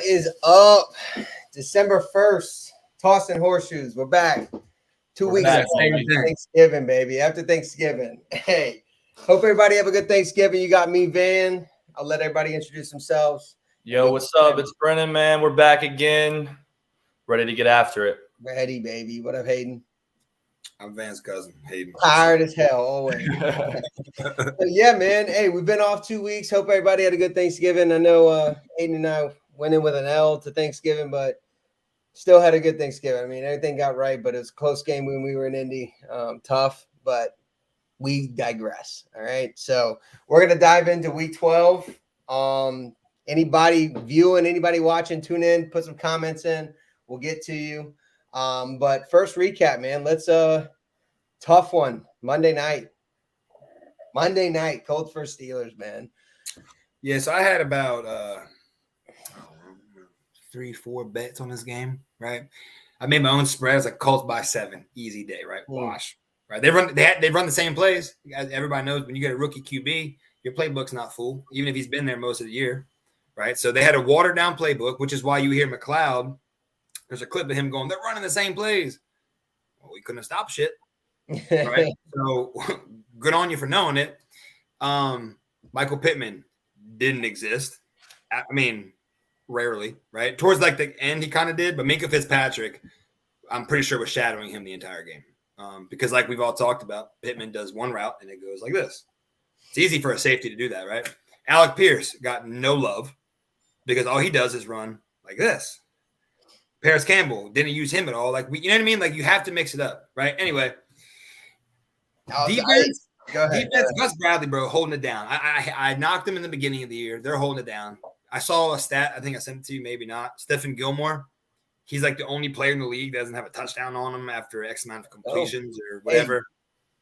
is up? December 1st, tossing horseshoes. We're back. 2 weeks after Thanksgiving, baby. After Thanksgiving. Hey, hope everybody have a good Thanksgiving. You got me, Van. I'll let everybody introduce themselves. Yo, what's up? It's Brennan, man. We're back again. Ready to get after it. Ready, baby. What up, Hayden? I'm Van's cousin, Hayden. Tired as hell, always. So, yeah, man. Hey, we've been off 2 weeks. Hope everybody had a good Thanksgiving. I know Hayden and I went in with an L to Thanksgiving, but still had a good Thanksgiving. I mean, everything got right, but it was a close game when we were in Indy. Tough, but we digress. All right. So we're going to dive into week 12. Anybody viewing, anybody watching, tune in, put some comments in. We'll get to you. But first recap, man. Let's tough one. Monday night, Colts versus Steelers, man. Yeah, so I had about 3-4 bets on this game, right? I made my own spread. It's like Colts by 7, easy day, right? Wash, right? They run the same plays. Everybody knows when you get a rookie QB, your playbook's not full, even if he's been there most of the year, right? So they had a watered down playbook, which is why you hear McLeod. There's a clip of him going, "They're running the same plays." Well, we couldn't have stopped shit, right? So good on you for knowing it. Michael Pittman didn't exist. I mean, rarely, right? Towards like the end, he kind of did, but Minkah Fitzpatrick, I'm pretty sure was shadowing him the entire game. Because like we've all talked about, Pittman does one route and it goes like this. It's easy for a safety to do that, right? Alec Pierce got no love because all he does is run like this. Paris Campbell didn't use him at all. Like you know what I mean? Like you have to mix it up, right? Anyway, defense, Gus Bradley, bro, holding it down. I knocked them in the beginning of the year. They're holding it down. I saw a stat. I think I sent it to you, maybe not. Stephen Gilmore. He's like the only player in the league that doesn't have a touchdown on him after X amount of completions or whatever.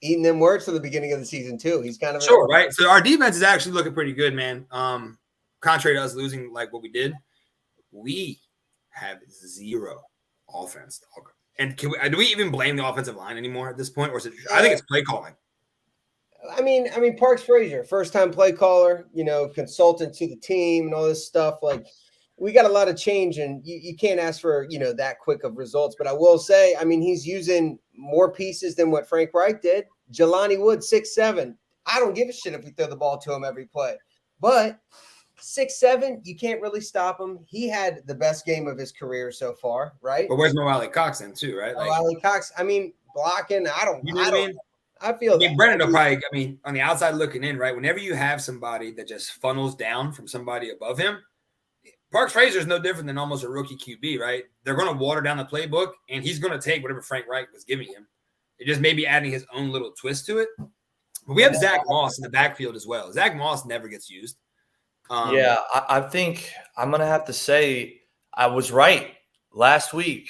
Hey, eating them words for the beginning of the season too. He's kind of right. So our defense is actually looking pretty good, man. Contrary to us losing like what we did, we have zero offense. And do we even blame the offensive line anymore at this point, or is it? I think it's play calling. I mean, Parks Frazier, first-time play caller, consultant to the team and all this stuff. Like, we got a lot of change, and you can't ask for, that quick of results. But I will say, I mean, he's using more pieces than what Frank Reich did. Jelani Wood, 6'7". I don't give a shit if we throw the ball to him every play. But 6'7", you can't really stop him. He had the best game of his career so far, right? But where's Mo Cox then, too, right? Mo Cox, I mean, blocking, I feel that. Brennan will probably, on the outside looking in, right? Whenever you have somebody that just funnels down from somebody above him, Parks Frazier is no different than almost a rookie QB, right? They're going to water down the playbook, and he's going to take whatever Frank Reich was giving him. It just maybe adding his own little twist to it. But we have Zach Moss in the backfield as well. Zach Moss never gets used. I think I'm going to have to say I was right last week,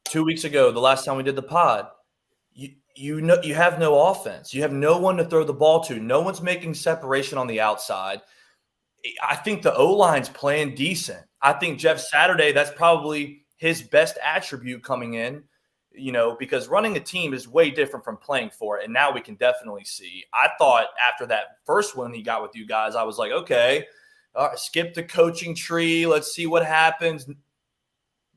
2 weeks ago, the last time we did the pod. You have no offense. You have no one to throw the ball to. No one's making separation on the outside. I think the O-line's playing decent. I think Jeff Saturday, that's probably his best attribute coming in, because running a team is way different from playing for it. And now we can definitely see. I thought after that first one he got with you guys, I was like, okay, skip the coaching tree. Let's see what happens.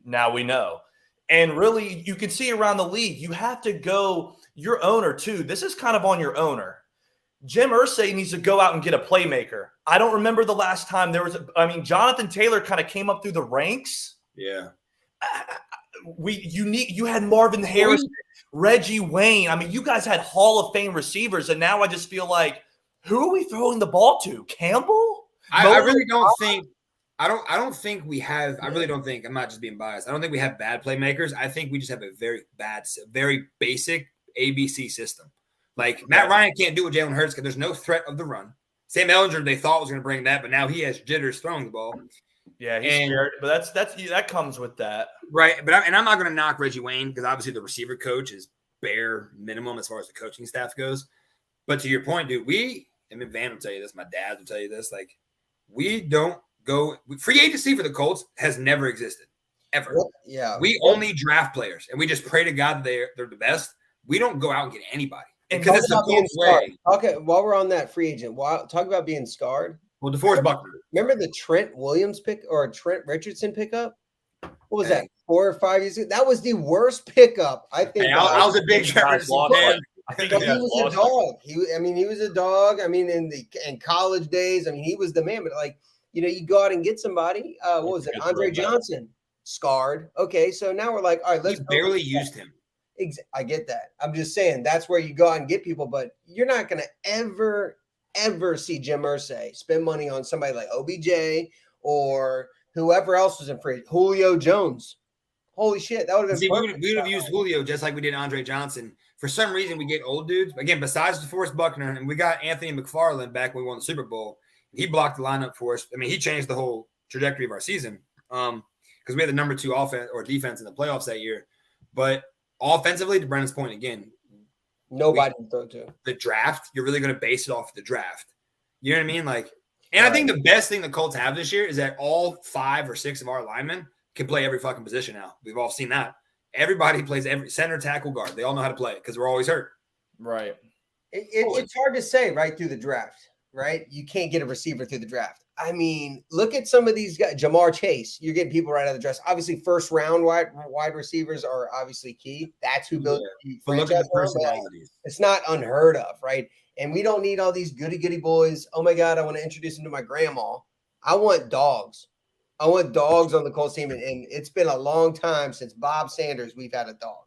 Now we know. And really, you can see around the league, you have to go your owner, too. This is kind of on your owner. Jim Irsay needs to go out and get a playmaker. I don't remember the last time there was Jonathan Taylor kind of came up through the ranks. Yeah. You had Marvin Harrison, Reggie Wayne. I mean, you guys had Hall of Fame receivers, and now I just feel like, who are we throwing the ball to? Campbell? I really don't think – I don't think we have – I really don't think – I'm not just being biased. I don't think we have bad playmakers. I think we just have a very basic ABC system. Like, Matt Ryan can't do what Jalen Hurts because there's no threat of the run. Sam Ehlinger, they thought was going to bring that, but now he has jitters throwing the ball. Yeah, he's scared, but that comes with that. Right, but I'm not going to knock Reggie Wayne because obviously the receiver coach is bare minimum as far as the coaching staff goes. But to your point, dude, Van will tell you this, my dad will tell you this, like, we don't go – free agency for the Colts has never existed, ever. Yeah. We only draft players, and we just pray to God that they're the best. We don't go out and get anybody. Because it's the Colts way. Okay, while we're on that free agent, talk about being scarred. Well, DeForest Buckner. Remember the Trent Williams pick or Trent Richardson pickup? What was Hey. that? 4 or 5 years ago? That was the worst pickup. I think. Hey, I was a big Trent guys Richardson lost fan. it. I think But you he guys was a lost it. dog. He was a dog. I mean, in college days, I mean, he was the man. But like, you go out and get somebody. What was it? Good Andre throwback. Johnson, scarred. Okay, so now we're like, all right, let's He barely used him. I get that. I'm just saying that's where you go out and get people, but you're not going to ever see Jim Irsay spend money on somebody like OBJ or whoever else was in free. Julio Jones. Holy shit, that would have been perfect. We would have used Julio just like we did Andre Johnson. For some reason, we get old dudes. Again, besides DeForest Buckner, and we got Anthony McFarland back when we won the Super Bowl. He blocked the lineup for us. I mean, he changed the whole trajectory of our season because we had the number 2 offense or defense in the playoffs that year. But offensively, to Brennan's point again, nobody to throw to. The draft, you're really going to base it off of the draft. You know what I mean? Like, and I think the best thing the Colts have this year is that all 5 or 6 of our linemen can play every fucking position now. We've all seen that. Everybody plays every center, tackle, guard. They all know how to play because we're always hurt. Right. It's hard to say right through the draft, right? You can't get a receiver through the draft. I mean, look at some of these guys. Jamar Chase, you're getting people right out of the draft. Obviously, first round wide receivers are obviously key. That's who builds the But look at the franchise. personalities. It's not unheard of, right? And we don't need all these goody boys. Oh my God, I want to introduce them to my grandma. I want dogs. I want dogs on the Colts team, and it's been a long time since Bob Sanders we've had a dog.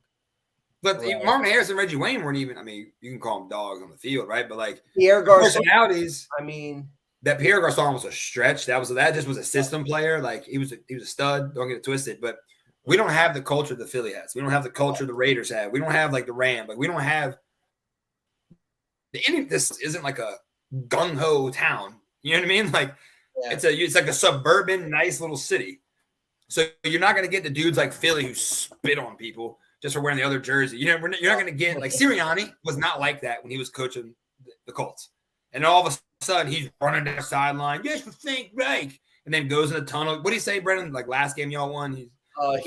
But Marvin Harris and Reggie Wayne weren't even. I mean, you can call them dogs on the field, right? But like Pierre Garçon, personalities. I mean, that Pierre Garçon was a stretch. That just was a system player. Like he was a stud. Don't get it twisted. But we don't have the culture the Philly has. We don't have the culture the Raiders have. We don't have like the Rams. Like we don't have. This isn't like a gung ho town. You know what I mean? Like it's like a suburban, nice little city. So you're not going to get the dudes like Philly who spit on people just for wearing the other jersey. You're not going to get like Sirianni was not like that when he was coaching the Colts. And all of a sudden he's running down the sideline. Yes, to think right. And then goes in the tunnel. What do you say, Brendan? Like last game y'all won? I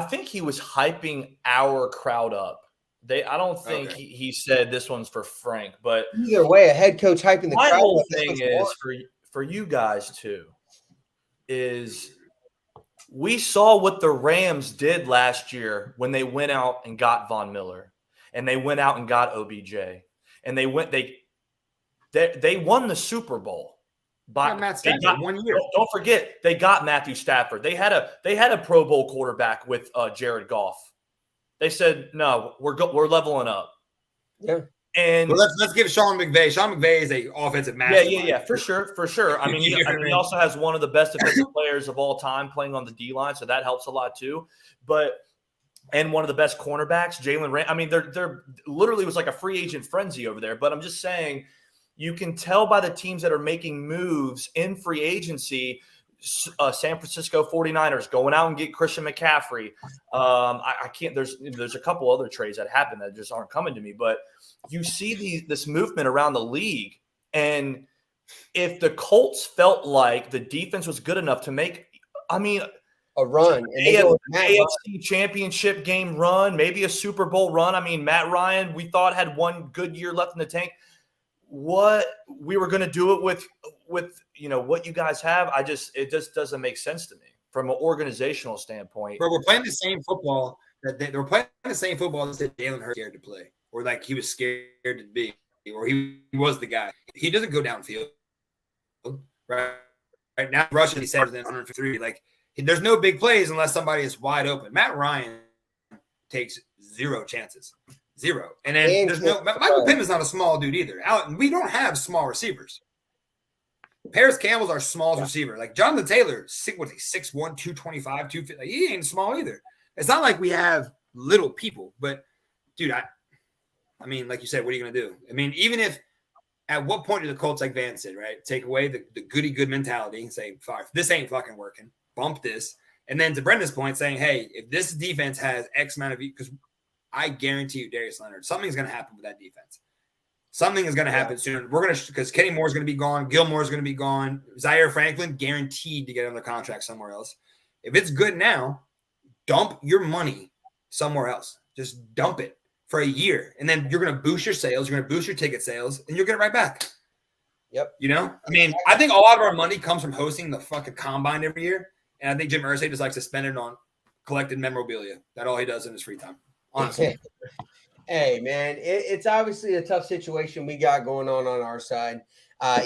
think he was hyping our crowd up. I don't think he said this one's for Frank, but either way, a head coach hyping the crowd. My whole thing is for you guys too, is we saw what the Rams did last year when they went out and got Von Miller and they went out and got OBJ and they won the Super Bowl. Matt Stafford 1 year. Don't forget they got Matthew Stafford. They had a Pro Bowl quarterback with Jared Goff. They said no, we're leveling up. Yeah. And let's give Sean McVay. Sean McVay is an offensive mastermind. Yeah, for sure. I mean, he also has one of the best defensive players of all time playing on the D line, so that helps a lot too. And one of the best cornerbacks, Jalen Ramsey. I mean, they're literally was like a free agent frenzy over there. But I'm just saying, you can tell by the teams that are making moves in free agency. San Francisco 49ers going out and get Christian McCaffrey. I can't. There's a couple other trades that happen that just aren't coming to me, but you see this movement around the league, and if the Colts felt like the defense was good enough to make, I mean, a run, AFC championship game run, maybe a Super Bowl run. I mean, Matt Ryan, we thought had one good year left in the tank. What we were going to do it with what you guys have, it just doesn't make sense to me from an organizational standpoint. But we're playing the same football that they were playing the same football that Jalen Hurts scared to play, or like he was scared to be, or he was the guy. He doesn't go downfield, right? Right now, rushing he says 153. Like there's no big plays unless somebody is wide open. Matt Ryan takes 0 chances. 0. And then there's Michael Pittman's not a small dude either. We don't have small receivers. Paris Campbell's our smallest receiver. Like Jonathan Taylor, 6'1", 225, 250. Like, he ain't small either. It's not like we have little people, but dude, I mean, like you said, what are you gonna do? I mean, even if at what point do the Colts, like Van said, right? Take away the goody good mentality and say, this ain't fucking working. Bump this. And then to Brendan's point, saying, hey, if this defense has X amount of because I guarantee you, Darius Leonard, something's going to happen with that defense. Something is going to happen soon. We're going to because Kenny Moore's going to be gone, Gilmore's going to be gone, Zaire Franklin guaranteed to get another contract somewhere else. If it's good now, dump your money somewhere else. Just dump it for a year, and then you're going to boost your sales. You're going to boost your ticket sales, and you'll get it right back. Yep. You know, I mean, I think a lot of our money comes from hosting the fucking combine every year, and I think Jim Irsay just likes to spend it on collected memorabilia. That's all he does in his free time. Honestly. Hey, man, it's obviously a tough situation we got going on our side.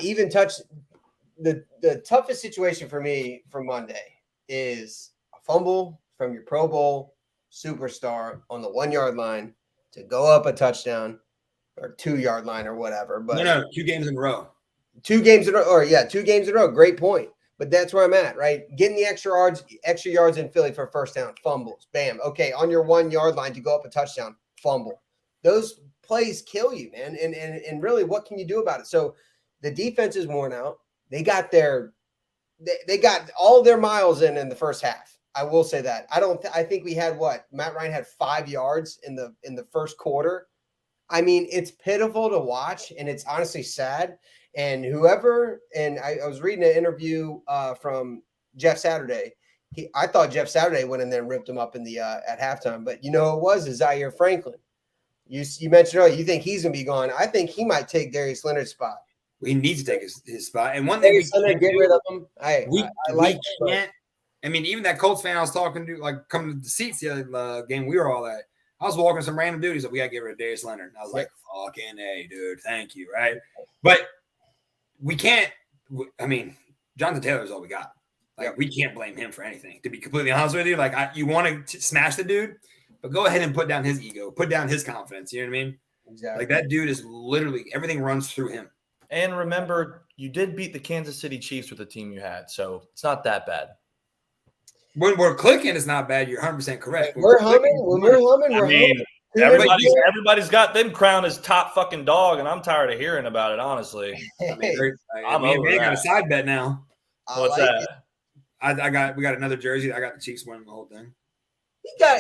Even the toughest situation for me for Monday is a fumble from your Pro Bowl superstar on the 1 yard line to go up a touchdown or 2 yard line or whatever. But No, 2 games in a row. 2 games in a row, 2 games in a row. Great point. But that's where I'm at, right? Getting the extra yards in Philly for first down, fumbles, bam. Okay, on your 1 yard line to go up a touchdown, fumble. Those plays kill you, man. And really, what can you do about it? So the defense is worn out. They got they got all their miles in the first half. I will say that. I think we had Matt Ryan had 5 yards in the first quarter. I mean, it's pitiful to watch, and it's honestly sad. And I was reading an interview from Jeff Saturday. I thought Jeff Saturday went in there and ripped him up in the at halftime, but you know who it was Zaire Franklin. You mentioned earlier, you think he's gonna be gone. I think he might take Darius Leonard's spot. He needs to take his spot. And one thing we can't get rid of him. We can't. I mean, even that Colts fan I was talking to, like coming to the seats the other game we were all at. I was walking some random dude. He's like, we got to get rid of Darius Leonard. And I was like, fucking A, dude. Thank you. Right. But we can't. I mean, Jonathan Taylor is all we got. Like, we can't blame him for anything, to be completely honest with you. Like, you want to smash the dude, but go ahead and put down his ego, put down his confidence. You know what I mean? Exactly. Like, that dude is literally everything runs through him. And remember, you did beat the Kansas City Chiefs with the team you had, so it's not that bad. When we're clicking, it's not bad. You're 100% correct. When we're humming. I mean, everybody's got them crowned as top fucking dog, and I'm tired of hearing about it, honestly. I mean, we got a side bet now. What's that? We got another jersey. I got the Chiefs winning the whole thing.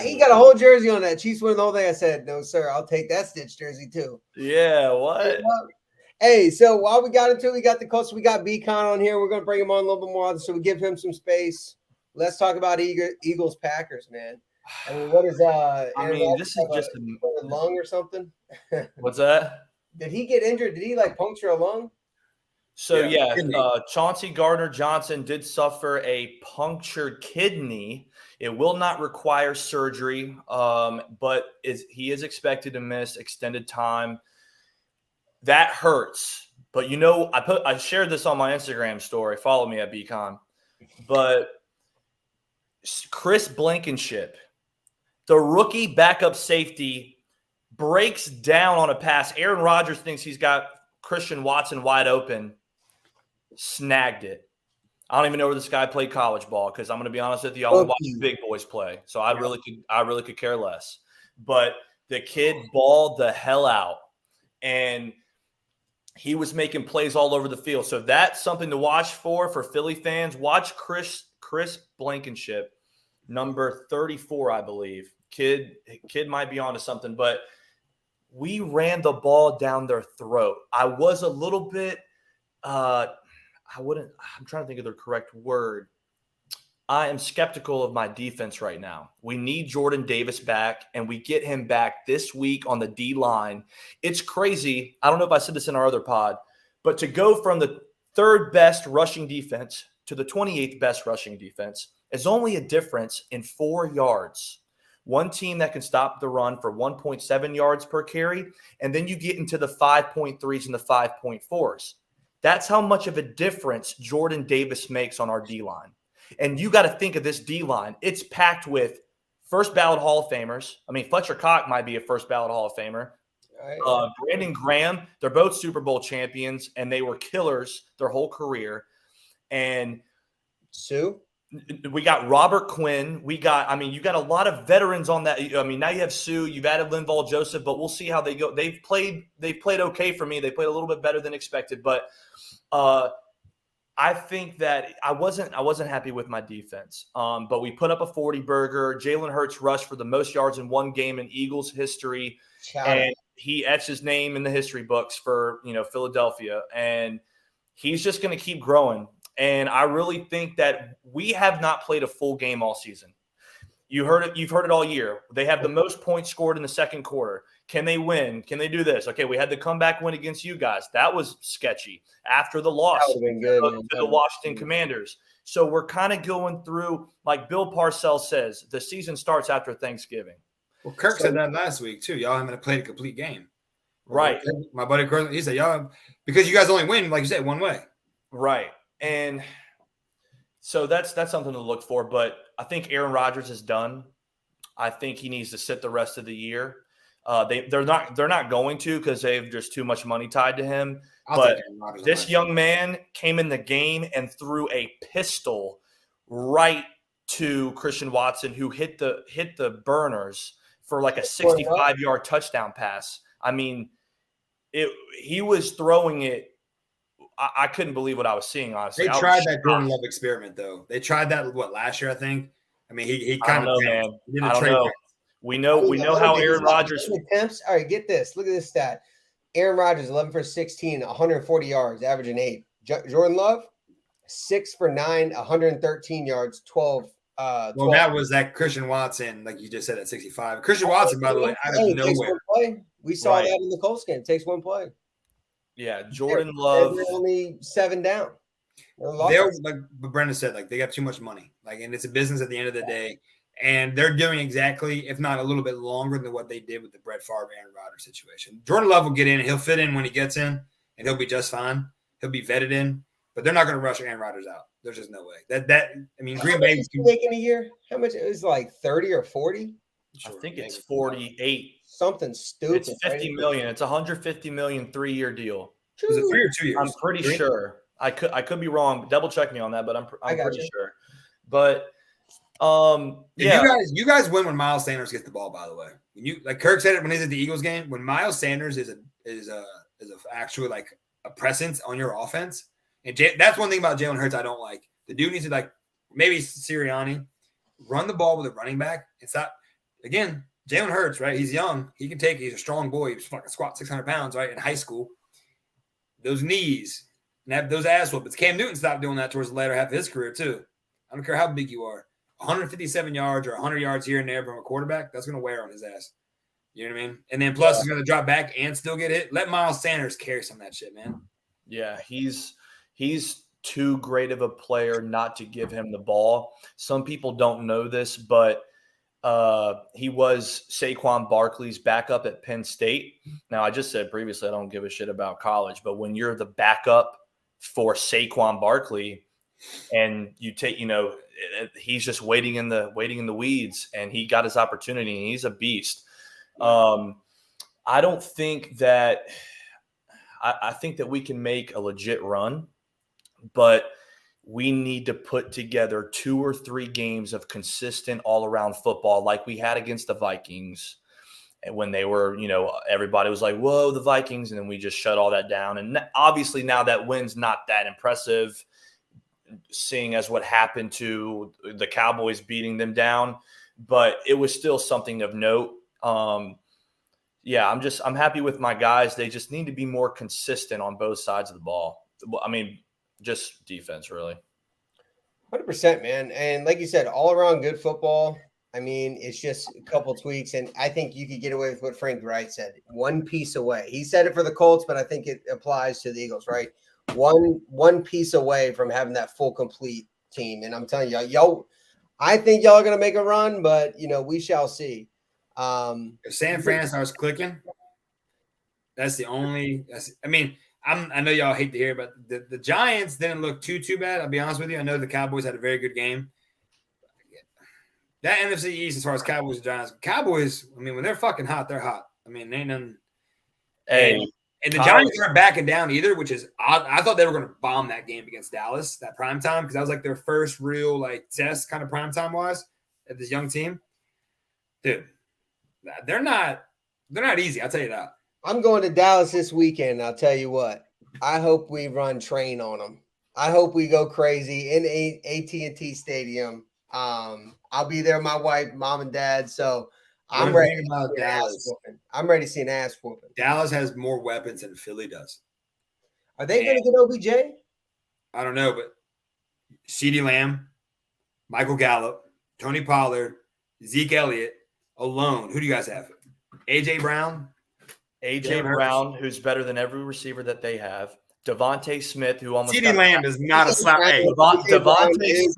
He got a whole jersey on that. Chiefs winning the whole thing. I said, no, sir, I'll take that Stitch jersey too. Yeah, what? Hey, so while we got the Colts, we got B-Con on here. We're going to bring him on a little bit more, so we give him some space. Let's talk about Eagles Packers, man. I mean, what is this is just a lung or something? What's that? Did he get injured? Did he puncture a lung? So Chauncey Gardner-Johnson did suffer a punctured kidney. It will not require surgery, but he is expected to miss extended time. That hurts. But I shared this on my Instagram story. Follow me at BCon. But Chris Blankenship, the rookie backup safety, breaks down on a pass. Aaron Rodgers thinks he's got Christian Watson wide open. Snagged it. I don't even know where this guy played college ball, because I'm going to be honest with you, I only watch the big boys play. So I really could care less. But the kid balled the hell out, and he was making plays all over the field. So that's something to watch for Philly fans. Watch Chris Blankenship, number 34, I believe. Kid might be onto something, but we ran the ball down their throat. I was a little bit I'm trying to think of the correct word. I am skeptical of my defense right now. We need Jordan Davis back, and we get him back this week on the D-line. It's crazy. I don't know if I said this in our other pod, but to go from the third best rushing defense to the 28th best rushing defense is only a difference in 4 yards. One team that can stop the run for 1.7 yards per carry, and then you get into the 5.3s and the 5.4s. That's how much of a difference Jordan Davis makes on our D-line. And you got to think of this D-line. It's packed with first ballot Hall of Famers. I mean, Fletcher Cox might be a first ballot Hall of Famer. Brandon Graham, they're both Super Bowl champions, and they were killers their whole career. And Sue? We got Robert Quinn. You got a lot of veterans on that. I mean, now you have Sue, you've added Linval Joseph, but we'll see how they go. They've played okay for me. They played a little bit better than expected, but I think that I wasn't happy with my defense. But we put up a 40-burger. Jalen Hurts rushed for the most yards in one game in Eagles history. And he etched his name in the history books for, Philadelphia. And he's just going to keep growing. And I really think that we have not played a full game all season. You've heard it all year. They have the most points scored in the second quarter. Can they win? Can they do this? Okay, we had the comeback win against you guys. That was sketchy. After the loss That would've been good, man. to the Washington Commanders. So we're kind of going through, like Bill Parcells says, the season starts after Thanksgiving. Well, Kirk said that last week too. Y'all haven't played a complete game. Right. My buddy Kirk, he said, y'all, because you guys only win, like you said, one way. Right. And so that's something to look for. But I think Aaron Rodgers is done. I think he needs to sit the rest of the year. They're not going to, because they've just too much money tied to him. But this young man came in the game and threw a pistol right to Christian Watson, who hit the burners for like a 65-yard touchdown pass. I mean, he was throwing it. I couldn't believe what I was seeing, honestly. They tried that Jordan Love experiment, though. They tried that, last year, I think? I mean, he kind of – man. I don't know. We know how Aaron Rodgers – attempts. All right, get this. Look at this stat. Aaron Rodgers, 11 for 16, 140 yards, averaging 8. Jordan Love, 6 for 9, 113 yards, 12. Well, that was that Christian Watson, like you just said, at 65. Christian Watson, by the way, out of nowhere. We saw that in the Colts game. It takes one play. Yeah, Jordan Love. They're only 7 down. They're like Brenda said, like they got too much money. Like, and it's a business at the end of the day. And they're doing exactly, if not a little bit longer than what they did with the Brett Favre Aaron Rodgers situation. Jordan Love will get in, he'll fit in when he gets in, and he'll be just fine. He'll be vetted in, but they're not going to rush Aaron Rodgers out. There's just no way. I mean, Green Bay making a year. How much? It was like 30 or 40. Sure, I think it's 48. Something stupid. It's $50 million. It's $150 million 3-year deal. Is it 3 or 2 years? I'm pretty sure. I could be wrong. Double check me on that, but I'm pretty sure. But you guys win when Miles Sanders gets the ball. By the way, when you like Kirk said it when he's at the Eagles game, when Miles Sanders is actually like a presence on your offense, and that's one thing about Jalen Hurts I don't like. The dude needs to, like, maybe Sirianni, run the ball with a running back. It's not, again, Jalen Hurts, right? He's young. He's a strong boy. He was fucking squat 600 pounds, right, in high school. Those knees and those ass whoopings. Cam Newton stopped doing that towards the latter half of his career too. I don't care how big you are. 157 yards or 100 yards here and there from a quarterback, that's going to wear on his ass. You know what I mean? And then plus he's going to drop back and still get hit. Let Miles Sanders carry some of that shit, man. Yeah, he's too great of a player not to give him the ball. Some people don't know this, but he was Saquon Barkley's backup at Penn State. Now, I just said previously I don't give a shit about college, but when you're the backup for Saquon Barkley and you take, he's just waiting in the weeds, and he got his opportunity, and he's a beast. I don't think that I think that we can make a legit run, but we need to put together 2 or 3 games of consistent all-around football like we had against the Vikings. And when they were, everybody was like, whoa, the Vikings. And then we just shut all that down. And obviously now that win's not that impressive, seeing as what happened to the Cowboys beating them down. But it was still something of note. I'm happy with my guys. They just need to be more consistent on both sides of the ball. I mean, just defense, really. 100%, man. And like you said, all around good football. I mean, it's just a couple tweaks, and I think you could get away with what Frank Wright said. One piece away. He said it for the Colts, but I think it applies to the Eagles, right? One piece away from having that full, complete team. And I'm telling y'all, I think y'all are going to make a run, but, we shall see. If San Fran starts clicking, that's the only – I know y'all hate to hear, but the Giants didn't look too bad. I'll be honest with you. I know the Cowboys had a very good game. That NFC East, as far as Cowboys and Giants, Cowboys, when they're fucking hot, they're hot. Ain't none. Hey, and the Giants aren't backing down either, which is odd. I thought they were going to bomb that game against Dallas, that primetime, because that was like their first real test, kind of primetime wise, at this young team. Dude, they're not easy. I'll tell you that. I'm going to Dallas this weekend. I'll tell you what. I hope we run train on them. I hope we go crazy in AT&T Stadium. I'll be there with my wife, mom, and dad. So I'm ready about Dallas. I'm ready to see an ass whooping. Dallas has more weapons than Philly does. Are they going to get OBJ? I don't know, but CeeDee Lamb, Michael Gallup, Tony Pollard, Zeke Elliott alone. Who do you guys have? AJ Brown, AJ Brown, who's better than every receiver that they have. Devontae Smith, who almost CeeDee Lamb is not a slap. Hey, Devontae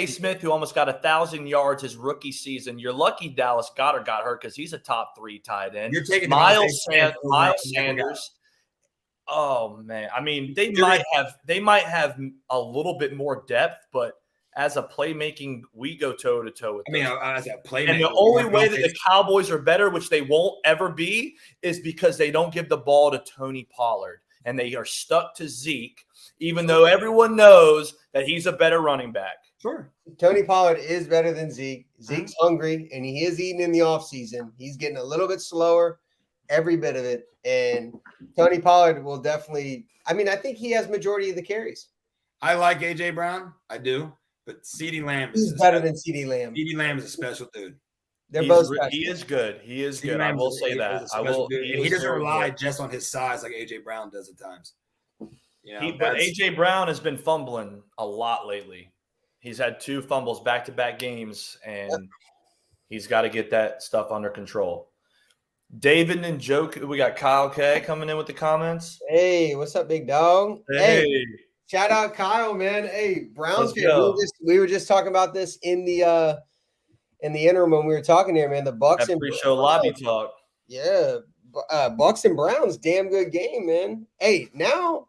Smith, who almost got 1,000 yards his rookie season. You're lucky Dallas Goedert got hurt because he's a top 3 tight end. You're taking Miles Sanders. Oh man, I mean they might have a little bit more depth, but as a playmaking, we go toe to toe with them. As a playmaker, and the only way that the Cowboys are better, which they won't ever be, is because they don't give the ball to Tony Pollard and they are stuck to Zeke, even though everyone knows that he's a better running back. Sure. Tony Pollard is better than Zeke. Zeke's hungry and he is eating in the offseason. He's getting a little bit slower, every bit of it. And Tony Pollard will definitely, I think he has majority of the carries. I like AJ Brown. I do. But CeeDee Lamb is better than CeeDee Lamb. CeeDee Lamb is a special dude. They're both special. He is good. He is good. I will say that. He doesn't rely just on his size like AJ Brown does at times. But AJ Brown has been fumbling a lot lately. He's had 2 fumbles back-to-back games, and he's got to get that stuff under control. David and Joke, we got Kyle K coming in with the comments. Hey, what's up, big dog? Hey. Shout out Kyle, man. Hey, Browns fan. We were just talking about this in the interim when we were talking here, man. The Bucks and pre-show lobby talk. Yeah, Bucks and Browns, damn good game, man. Hey, now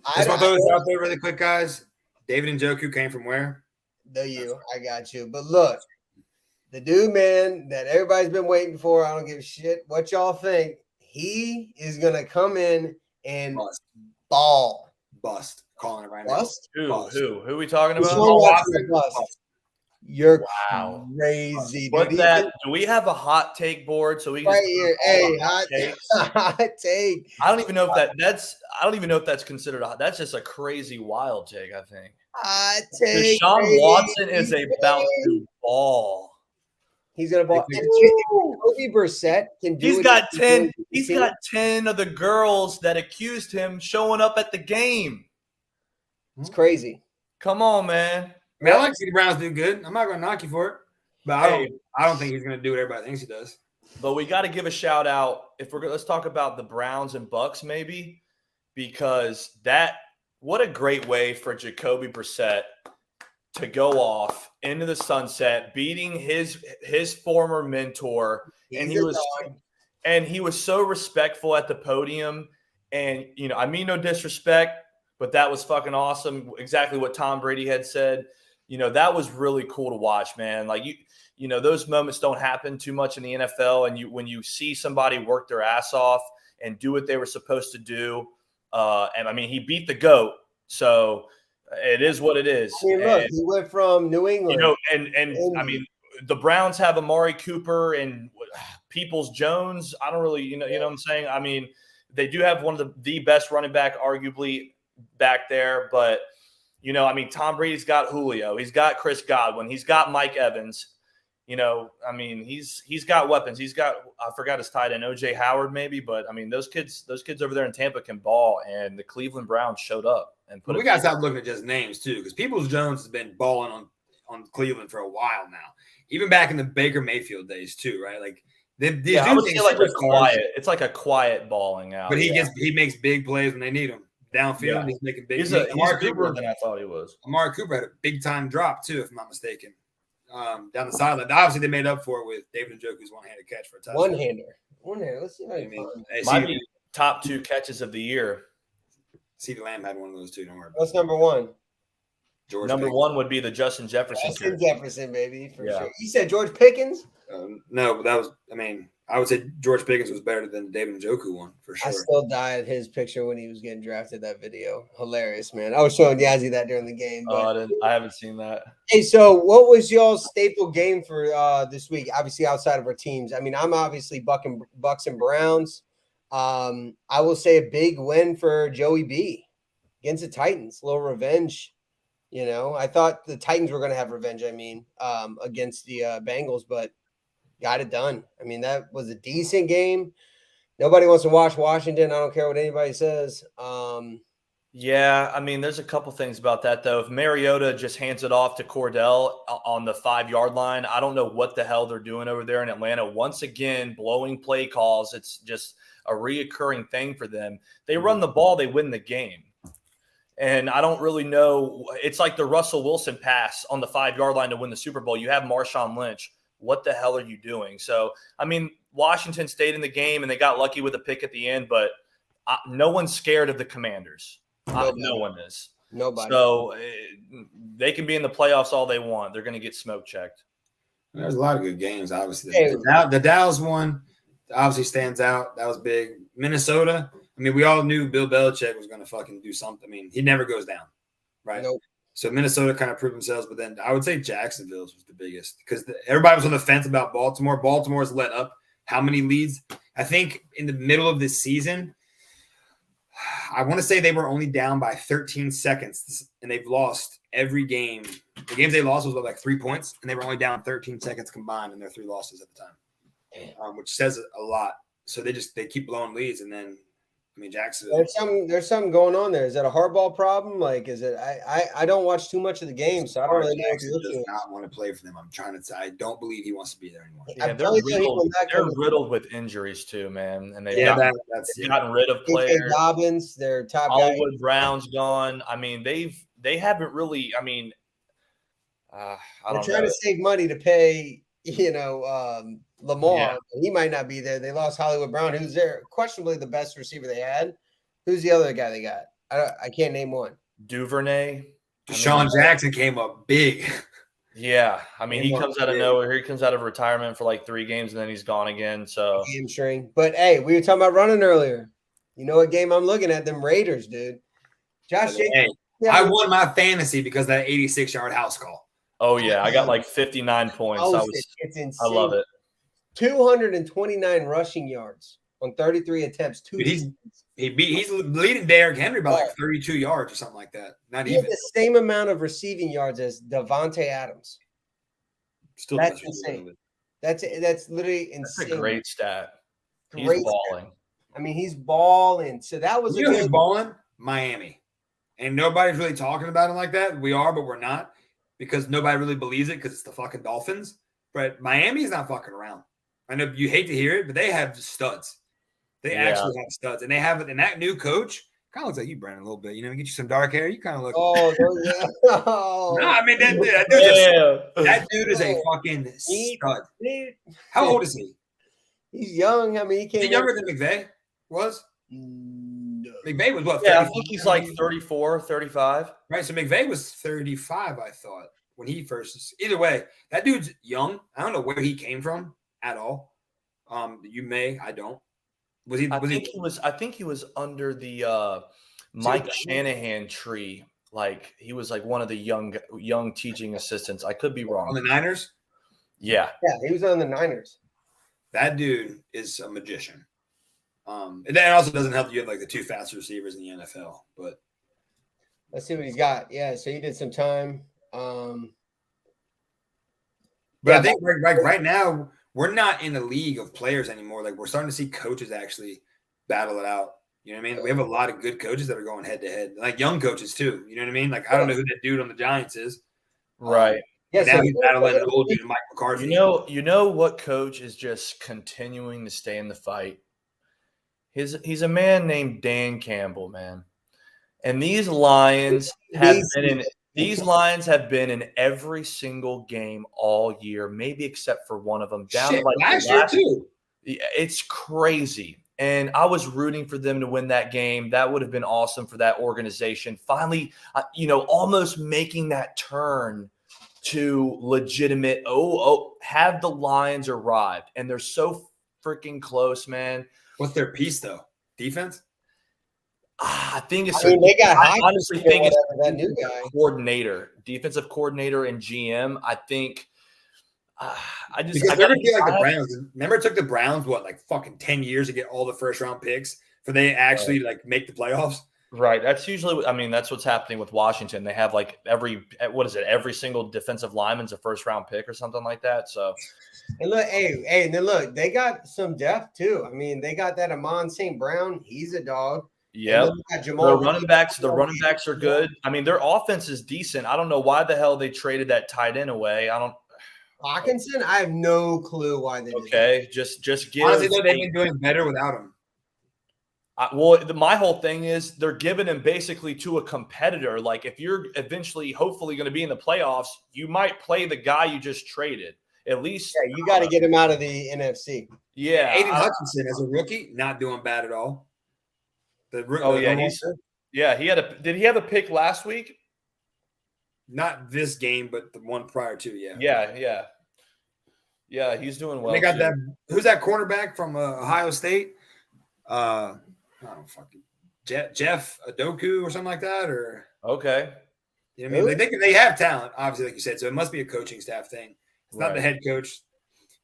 I want to throw this out there really quick, guys. David and Njoku came from where? I got you. But look, the dude, man, that everybody's been waiting for. I don't give a shit what y'all think. He is gonna come in and bust. Calling it right bust? now. Who are we talking about? Bust. You're crazy. Do we have a hot take board so we can here? Hey, hot take. I don't even know if that's considered that's just a crazy wild take, I think. Hot take. Deshaun Watson is about to ball. He's gonna ball. Jacoby Brissett can do. He's got 10 of the girls that accused him showing up at the game. It's crazy. Come on, man. I mean, I like to see the Browns do good. I'm not going to knock you for it, but I don't think he's going to do what everybody thinks he does. But we got to give a shout out. Let's talk about the Browns and Bucks maybe, because what a great way for Jacoby Brissett to go off into the sunset, beating his former mentor, and he was so respectful at the podium. And I mean no disrespect, but that was fucking awesome. Exactly what Tom Brady had said. That was really cool to watch, man. Like those moments don't happen too much in the NFL. And when you see somebody work their ass off and do what they were supposed to do, he beat the GOAT. So it is what it is. Look, he went from New England. The Browns have Amari Cooper and Peoples-Jones. I don't really, what I'm saying? They do have one of the best running back, arguably, back there, but Tom Brady's got Julio, he's got Chris Godwin, he's got Mike Evans. He's got weapons. He's got, I forgot his tight end, OJ Howard maybe, but those kids over there in Tampa can ball, and the Cleveland Browns showed up and put. We got to stop looking at just names too, because Peoples-Jones has been balling on Cleveland for a while now, even back in the Baker Mayfield days too, right? Like. I would say it's like a quiet balling out. But he makes big plays when they need him. Downfield, yeah. He's making big. He's bigger than I thought he was. Amari Cooper had a big time drop too, if I'm not mistaken, down the sideline. Obviously, they made up for it with David Njoku's one-handed catch for a touchdown. One-hander. Let's see how you mean. Might be top 2 catches of the year. CeeDee Lamb had one of those too. Don't worry. What's number 1? George. Number Pickens. 1 would be the Justin Jefferson. Jefferson, baby, for sure. You said George Pickens? No, but that was. I would say George Pickens was better than the David Njoku one for sure. I still died at his picture when he was getting drafted. That video, hilarious, man. I was showing Yazzie that during the game. But... I haven't seen that. Hey, so what was y'all's staple game for this week? Obviously, outside of our teams. I'm obviously Bucks and Browns. I will say a big win for Joey B against the Titans. A little revenge. I thought the Titans were going to have revenge. Against the Bengals, but. Got it done. That was a decent game. Nobody wants to watch Washington. I don't care what anybody says. Yeah, I mean, there's a couple things about that though. If Mariota just hands it off to Cordell on the 5-yard line, I don't know what the hell they're doing over there in Atlanta. Once again, blowing play calls. It's just a reoccurring thing for them. They run the ball, they win the game. And I don't really know. It's like the Russell Wilson pass on the 5-yard line to win the Super Bowl. You have Marshawn Lynch. What the hell are you doing? So, I mean, Washington stayed in the game and they got lucky with a pick at the end, but no one's scared of the Commanders. No one is. Nobody. So they can be in the playoffs all they want. They're going to get smoke checked. There's a lot of good games, obviously. Hey. The Dallas one obviously stands out. That was big. Minnesota, I mean, we all knew Bill Belichick was going to fucking do something. I mean, he never goes down, right? Nope. So Minnesota kind of proved themselves, but then I would say Jacksonville's was the biggest because everybody was on the fence about Baltimore. Baltimore's let up how many leads? I think in the middle of this season, I want to say they were only down by 13 seconds, and they've lost every game. The games they lost was like 3 points, and they were only down 13 seconds combined in their 3 losses at the time, which says a lot. So they keep blowing leads, and then I mean Jacksonville. There's something going on there. Is that a hardball problem? Like, is it? I don't watch too much of the game, so I don't really know. Jackson does not want to play for them. I'm trying to say I don't believe he wants to be there anymore. Yeah, they're riddled with injuries too, man. And they've gotten rid of players. Dobbins, their top Hollywood guy. Brown's gone. I mean, they haven't really. I mean, They're trying to save money to pay, Lamar. Yeah. He might not be there. They lost Hollywood Brown, who's there, questionably the best receiver they had. Who's the other guy they got? I can't name one. Duvernay. Deshaun Jackson came up big. Yeah, I mean, he comes out of nowhere. He comes out of retirement for like 3 games, and then he's gone again. So hamstring. But hey, we were talking about running earlier. You know what game I'm looking at? Them Raiders, dude. Josh Jacobs. Yeah, I won my fantasy because of that 86-yard house call. Oh yeah, I got like 59 points. It's insane. I love it. 229 rushing yards on 33 attempts. He's leading Derrick Henry by like 32 yards or something like that. Not he even the same amount of receiving yards as Devontae Adams. Still, that's insane. That's literally insane. That's a great stat. He's balling. I mean, he's balling. So that was who's balling? Miami, and nobody's really talking about it like that. We are, but we're not because nobody really believes it because it's the fucking Dolphins. But Miami's not fucking around. I know you hate to hear it, but they have studs. They actually have studs, and they have it. And that new coach kind of looks like you, Brandon, a little bit. You know, get you some dark hair. You kind of look. Oh, yeah. No, I mean that dude is a fucking stud. How old is he? He's young. I mean, he came. Is he younger than McVay was? No. McVay was what? Yeah, I think he's like 34, 35. Right. So McVay was 35, I thought, when he first. Either way, that dude's young. I don't know where he came from at all. You may, I don't. I think he was under the Mike Shanahan tree. Like he was like one of the young teaching assistants. I could be wrong. On the Niners? Yeah. Yeah, he was on the Niners. That dude is a magician. And that also doesn't help you have like the 2 fastest receivers in the NFL. But let's see what he's got. Yeah, so he did some time. But I think right now we're not in the league of players anymore. Like we're starting to see coaches actually battle it out. You know what I mean? We have a lot of good coaches that are going head to head, like young coaches too. You know what I mean? Like I don't know who that dude on the Giants is. Right. Yeah, now he's battling an old dude, Mike McCarthy. You know what coach is just continuing to stay in the fight? He's a man named Dan Campbell, man. And these Lions have been in every single game all year, maybe except for one of them. Last year too. It's crazy. And I was rooting for them to win that game. That would have been awesome for that organization. Finally, almost making that turn to legitimate. Have the Lions arrived? And they're so freaking close, man. What's their piece though? Defense? I think it's. I honestly think it's that new guy, defensive coordinator, and GM. I think. Because I never feel like the Browns. Remember, it took the Browns like fucking 10 years to get all the first round picks for they actually like make the playoffs. Right. That's usually. I mean, that's what's happening with Washington. They have like every single defensive lineman's a first round pick or something like that. So. And look, and then look, they got some depth too. I mean, they got that Amon St. Brown. He's a dog. Yeah, Jamal. The running backs are good. I mean, their offense is decent. I don't know why the hell they traded that tight end away. Hawkinson, I have no clue why they did that. Okay, just give. Honestly, they've been doing better without him. My whole thing is they're giving him basically to a competitor. Like if you're eventually, hopefully, going to be in the playoffs, you might play the guy you just traded. At least, yeah, you got to get him out of the NFC. Yeah, Aiden Hutchinson as a rookie, not doing bad at all. He had did he have a pick last week? Not this game, but the one prior to, Yeah, he's doing well. And they got that. Who's that cornerback from Ohio State? I don't fucking Jeff Adoku or something like that, or okay. You know what I mean? They have talent, obviously, like you said. So it must be a coaching staff thing. It's not the head coach.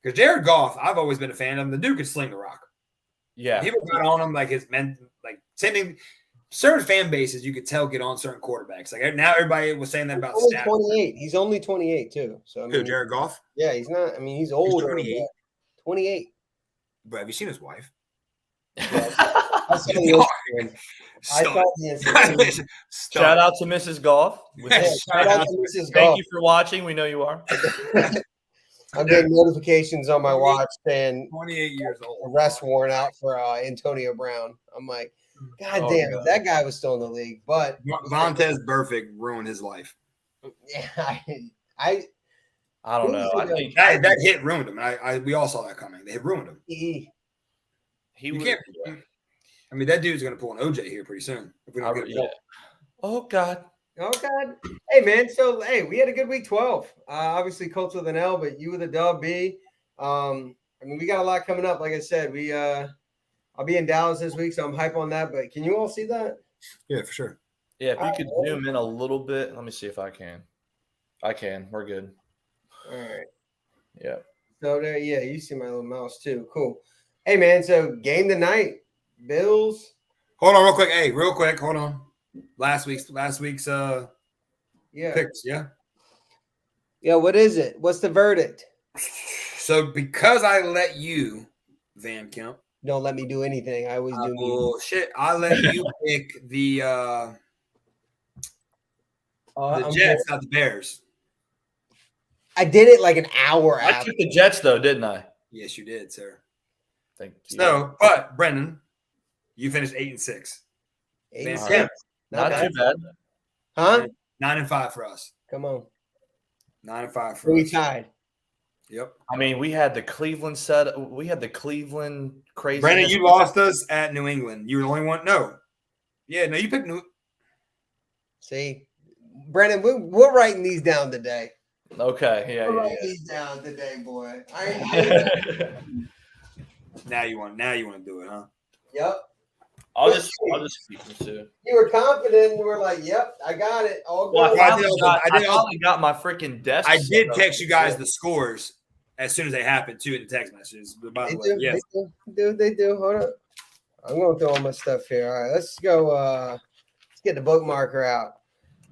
Because Jared Goff, I've always been a fan of him. The dude could sling the rock. Yeah, people got on him like his men, like same thing. Certain fan bases, you could tell, get on certain quarterbacks. Like now, everybody was saying that about Stafford. 28. He's only 28 too. So I mean, Jared Goff? Yeah, he's not. I mean, he's old. 28. 28. But have you seen his wife? Yeah, I saw the Instagram. Shout out to Mrs. Goff. Shout out to Mrs. Goff. Thank you for watching. We know you are. I'm getting notifications on my watch saying 28 years old. Arrest warrant out for Antonio Brown. I'm like, God damn, that guy was still in the league. But Vontez Burfict ruined his life. Yeah, I don't know. I think that hit ruined him. We all saw that coming. They ruined him. I mean, that dude's going to pull an OJ here pretty soon. If we don't get him. Oh God. Hey man, so we had a good week 12. Obviously Colts with an L, but you with a dub B. I mean, we got a lot coming up. Like I said, I'll be in Dallas this week, so I'm hype on that. But can you all see that? Yeah, for sure. Yeah, if you could zoom in a little bit. Let me see if I can. I can. We're good. All right. Yeah. So there, you see my little mouse too. Cool. Hey man, so game tonight, Bills. Hold on, real quick. Hey, real quick. Hold on. Last week's picks. Yeah. What is it? What's the verdict? So because I let you, Van Kemp, don't let me do anything. I always do. Bullshit. I let you pick the Jets, not the Bears. I did it like an hour after. I took the Jets though, didn't I? Yes, you did, sir. Thank you. So, but Brendan, you finished 8-6. 8-6. Not too bad. Huh? 9-5 for us. Come on. 9-5 for us. We tied. Yep. I mean, we had the Cleveland We had the Cleveland crazy. Brendan, you lost us at New England. You were the only one. No. Yeah, no, you picked New. See, Brendan, we're writing these down today. Okay. Yeah. We're writing these down today, boy. Now you want to do it, huh? Yep. I'll just keep them too. You were confident. You were like, "Yep, I got it." All good. Well, I finally got my freaking desk. I did text you guys the scores as soon as they happened too in the text messages. But by the way, yes, they do. Hold up. I'm going through all my stuff here. All right, let's go. Let's get the bookmarker out.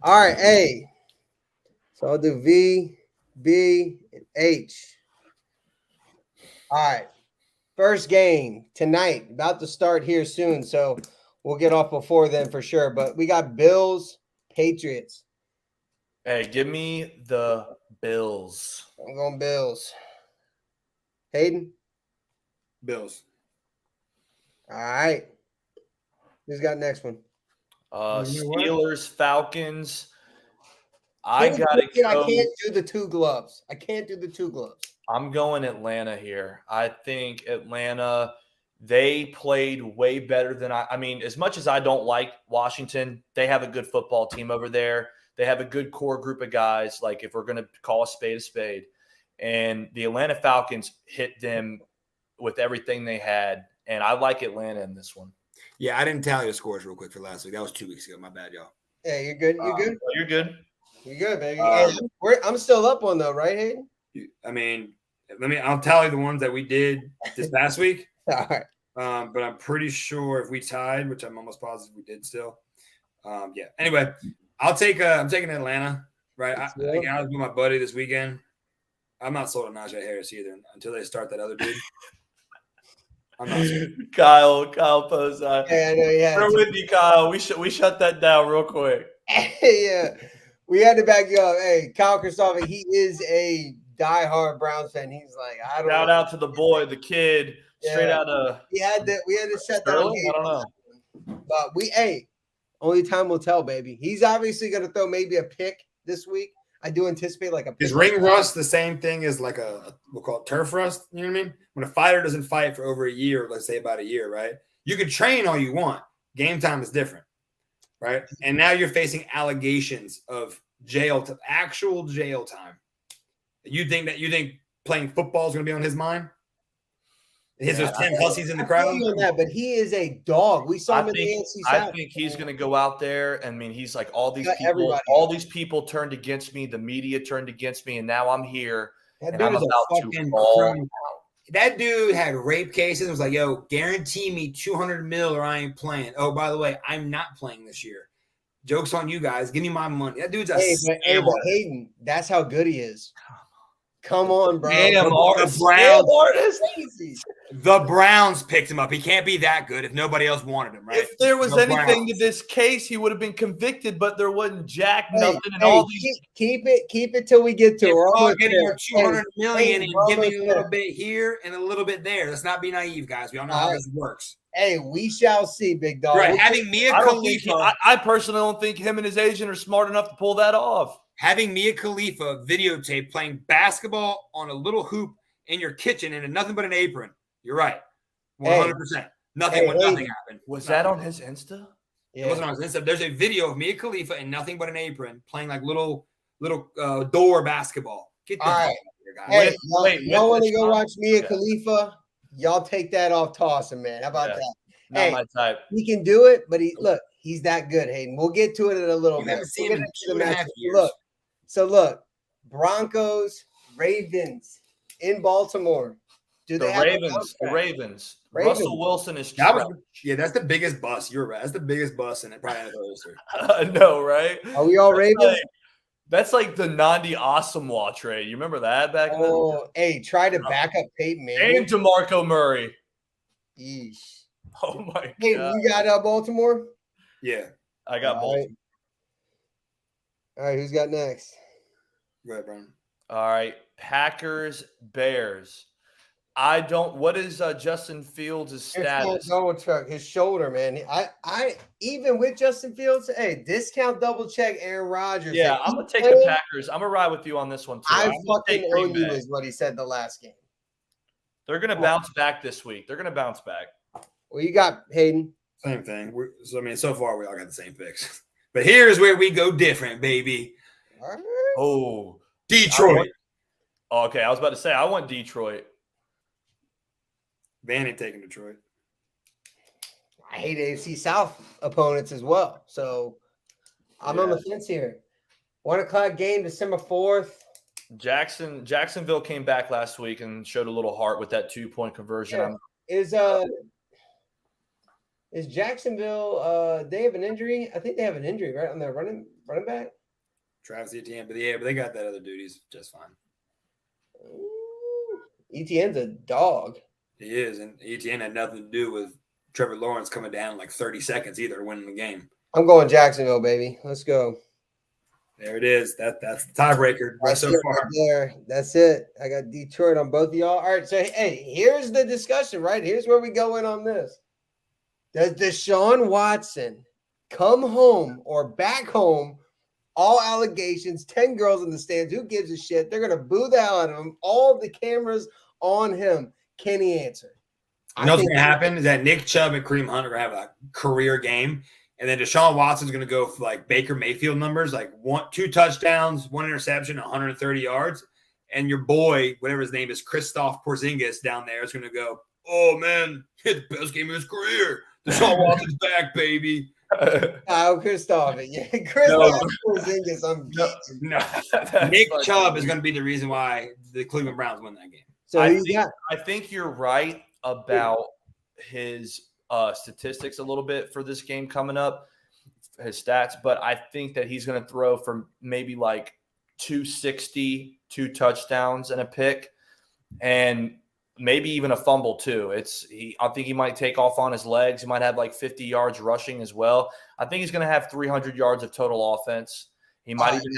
All right, A. So I'll do V, B, and H. All right. First game tonight, about to start here soon. So we'll get off before then for sure. But we got Bills, Patriots. Hey, give me the Bills. I'm going Bills. Hayden? Bills. All right. Who's got next one? Steelers, Falcons. I can't do the two gloves. I'm going Atlanta here. I think Atlanta, they played way better than I mean, as much as I don't like Washington, they have a good football team over there. They have a good core group of guys, like if we're going to call a spade. And the Atlanta Falcons hit them with everything they had. And I like Atlanta in this one. Yeah, I didn't tally the scores real quick for last week. That was 2 weeks ago. My bad, y'all. Yeah, you're good. You're good. You're good. You're good, baby. I'm still up on though, right, Hayden? I mean, I'll tally the ones that we did this past week. All right. But I'm pretty sure if we tied, which I'm almost positive we did still. Yeah. Anyway, I'm taking Atlanta. Right. I was with my buddy this weekend. I'm not sold on Najee Harris either until they start that other dude. I'm not. Kyle Posey. Hey, I know he had We're to. with you, Kyle. We shut that down real quick. Yeah, we had to back you up. Hey, Kyle Christopher, he is a diehard Browns fan. He's like, I don't Shout know. out to the boy, the kid, straight Yeah. out of We had to shut down. Sterling. I don't know. But only time will tell, baby. He's obviously going to throw maybe a pick this week. I do anticipate like a pick. Is ring rust the same thing as like we'll call it turf rust? You know what I mean? When a fighter doesn't fight for over a year, let's say about a year, right? You can train all you want. Game time is different, right? And now you're facing allegations of actual jail time. You think playing football is going to be on his mind? His those 10 hussies in the crowd. But he is a dog. We saw him in the AFC South. I think he's going to go out there. I mean, he's like all these people turned against me. The media turned against me, and now I'm here. And I'm about to fall. That dude had rape cases. It was like, yo, guarantee me $200 million or I ain't playing. Oh, by the way, I'm not playing this year. Joke's on you guys. Give me my money. That dude's a scammer. Hayden, that's how good he is. Come on, bro. Damn, the Browns picked him up. He can't be that good if nobody else wanted him, right? If there was anything to this case, he would have been convicted, but there wasn't nothing. All these keep it till we get to it. We're all getting our $200 million and giving a little bit here and a little bit there. Let's not be naive, guys. We all know how this works. Hey, we shall see, big dog. Right, having Mia Khalifa. I personally don't think him and his agent are smart enough to pull that off. Having Mia Khalifa videotape playing basketball on a little hoop in your kitchen and nothing but an apron. You're right. 100%. Nothing happened. Was that on his Insta? Yeah. It wasn't on his Insta. There's a video of Mia Khalifa and nothing but an apron playing like little door basketball. Get the right. Here, guys. Hey, y'all want to go watch Mia Khalifa? Y'all take that off tossing, man. How about that? Not my type. He can do it, but he's that good, Hayden. We'll get to it in a little bit. Seen him in 2.5 years. Look, Broncos, Ravens in Baltimore. The Ravens. Russell Wilson is that's the biggest bust. You're right. That's the biggest bust in probably NFL history. I know, right? Are we all Ravens? That's like the Nandi Asamoah trade. You remember that back then? Hey, try to back up Peyton Manning. And DeMarco Murray. Yeesh. Oh, my God. Hey, you got Baltimore? Yeah. I got Baltimore. All right, who's got next? Right, Brian. All right, Packers, Bears. What is Justin Fields' status? Double check his shoulder, man. I even with Justin Fields, hey, discount double check Aaron Rodgers. Yeah, I'm gonna take the Packers. I'm gonna ride with you on this one too. I fucking own you is what he said the last game. They're gonna bounce back this week. They're gonna bounce back. Well, you got Hayden. Same thing. So far we all got the same picks. But here's where we go different, baby. All right. Oh, Detroit. Okay, I was about to say I want Detroit. Van ain't taking Detroit. I hate AFC South opponents as well. So I'm on the fence here. 1:00 game, December 4th. Jacksonville came back last week and showed a little heart with that 2-point conversion. Yeah. Is Jacksonville they have an injury? I think they have an injury, right? On their running back. Travis Etienne, but they got that other dude. He's just fine. Ooh, Etienne's a dog. He is, and Etienne had nothing to do with Trevor Lawrence coming down in like 30 seconds either to win the game. I'm going Jacksonville, baby. Let's go. There it is. That's the tiebreaker so far. Right there. That's it. I got Detroit on both of y'all. All right, so hey, here's the discussion, right? Here's where we go in on this. Does Deshaun Watson come home or back home? All allegations, 10 girls in the stands. Who gives a shit? They're going to boo the hell out of him. All the cameras on him. Can he answer? You know what's going to happen is that Nick Chubb and Kareem Hunt are going to have a career game. And then Deshaun Watson's going to go for like Baker Mayfield numbers, like 2 touchdowns, 1 interception, 130 yards. And your boy, whatever his name is, Christoph Porzingis down there is going to go, oh, man, hit the best game of his career. Deshaun Watson's back, baby. Christoph. Yeah, Christoph Porzingis. No. Nick Chubb is going to be the reason why the Cleveland Browns win that game. So I think you're right about his statistics a little bit for this game coming up, his stats, but I think that he's going to throw for maybe like 260, 2 touchdowns and a pick. And maybe even a fumble too. I think he might take off on his legs. He might have like 50 yards rushing as well. I think he's going to have 300 yards of total offense. He might even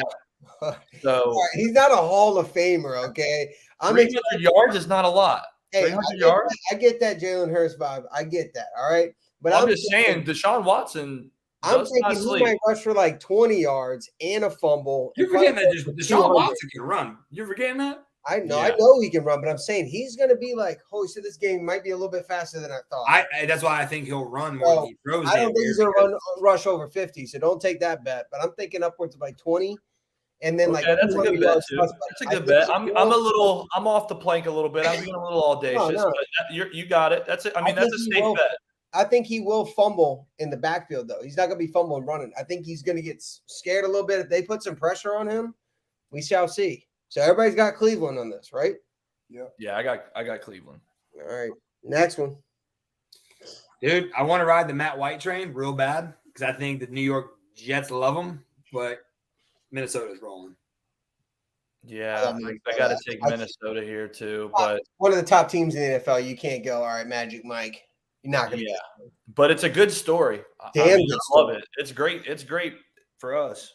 have. So he's not a Hall of Famer, okay? 300 yards is not a lot. Hey, 300 yards. I get that Jalen Hurts vibe. I get that. All right, but I'm just saying, Deshaun Watson. I'm thinking he might rush for like 20 yards and a fumble. You're forgetting that Deshaun Watson can run. You're forgetting that? I know he can run, but I'm saying he's going to be like, holy shit, this game might be a little bit faster than I thought. That's why I think he'll run more than he throws. I don't think he's going to rush over 50, so don't take that bet. But I'm thinking upwards of like 20. And then that's a good bet too. That's a good bet. I'm off the plank a little bit. I'm being a little audacious, but you got it. That's a safe bet. I think he will fumble in the backfield though. He's not going to be fumbling running. I think he's going to get scared a little bit. If they put some pressure on him, we shall see. So everybody's got Cleveland on this, right? Yeah, I got Cleveland. All right. Next one. Dude, I want to ride the Matt White train real bad because I think the New York Jets love him, but Minnesota's rolling. Yeah, I got to take Minnesota here too. But one of the top teams in the NFL, you can't go, all right, Magic Mike. You're not going to. Yeah, but it's a good story. Damn, I love it. It's great. It's great for us.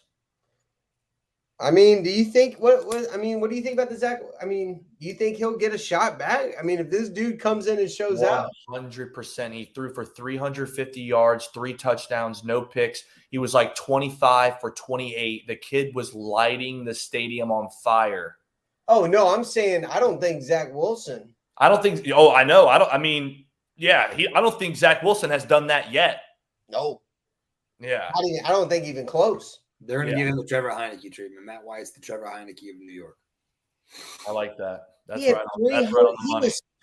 I mean, do you think what do you think about the Zach? I mean, do you think he'll get a shot back? I mean, if this dude comes in and shows out, 100%. He threw for 350 yards, 3 touchdowns, no picks. He was like 25 for 28. The kid was lighting the stadium on fire. Oh no, I'm saying I don't think Zach Wilson. I don't think. Oh, I know. I don't think Zach Wilson has done that yet. No. Yeah. I don't think even close. They're going to give him the Trevor Heineke treatment. Matt White's the Trevor Heineke of New York. I like that. That's right on the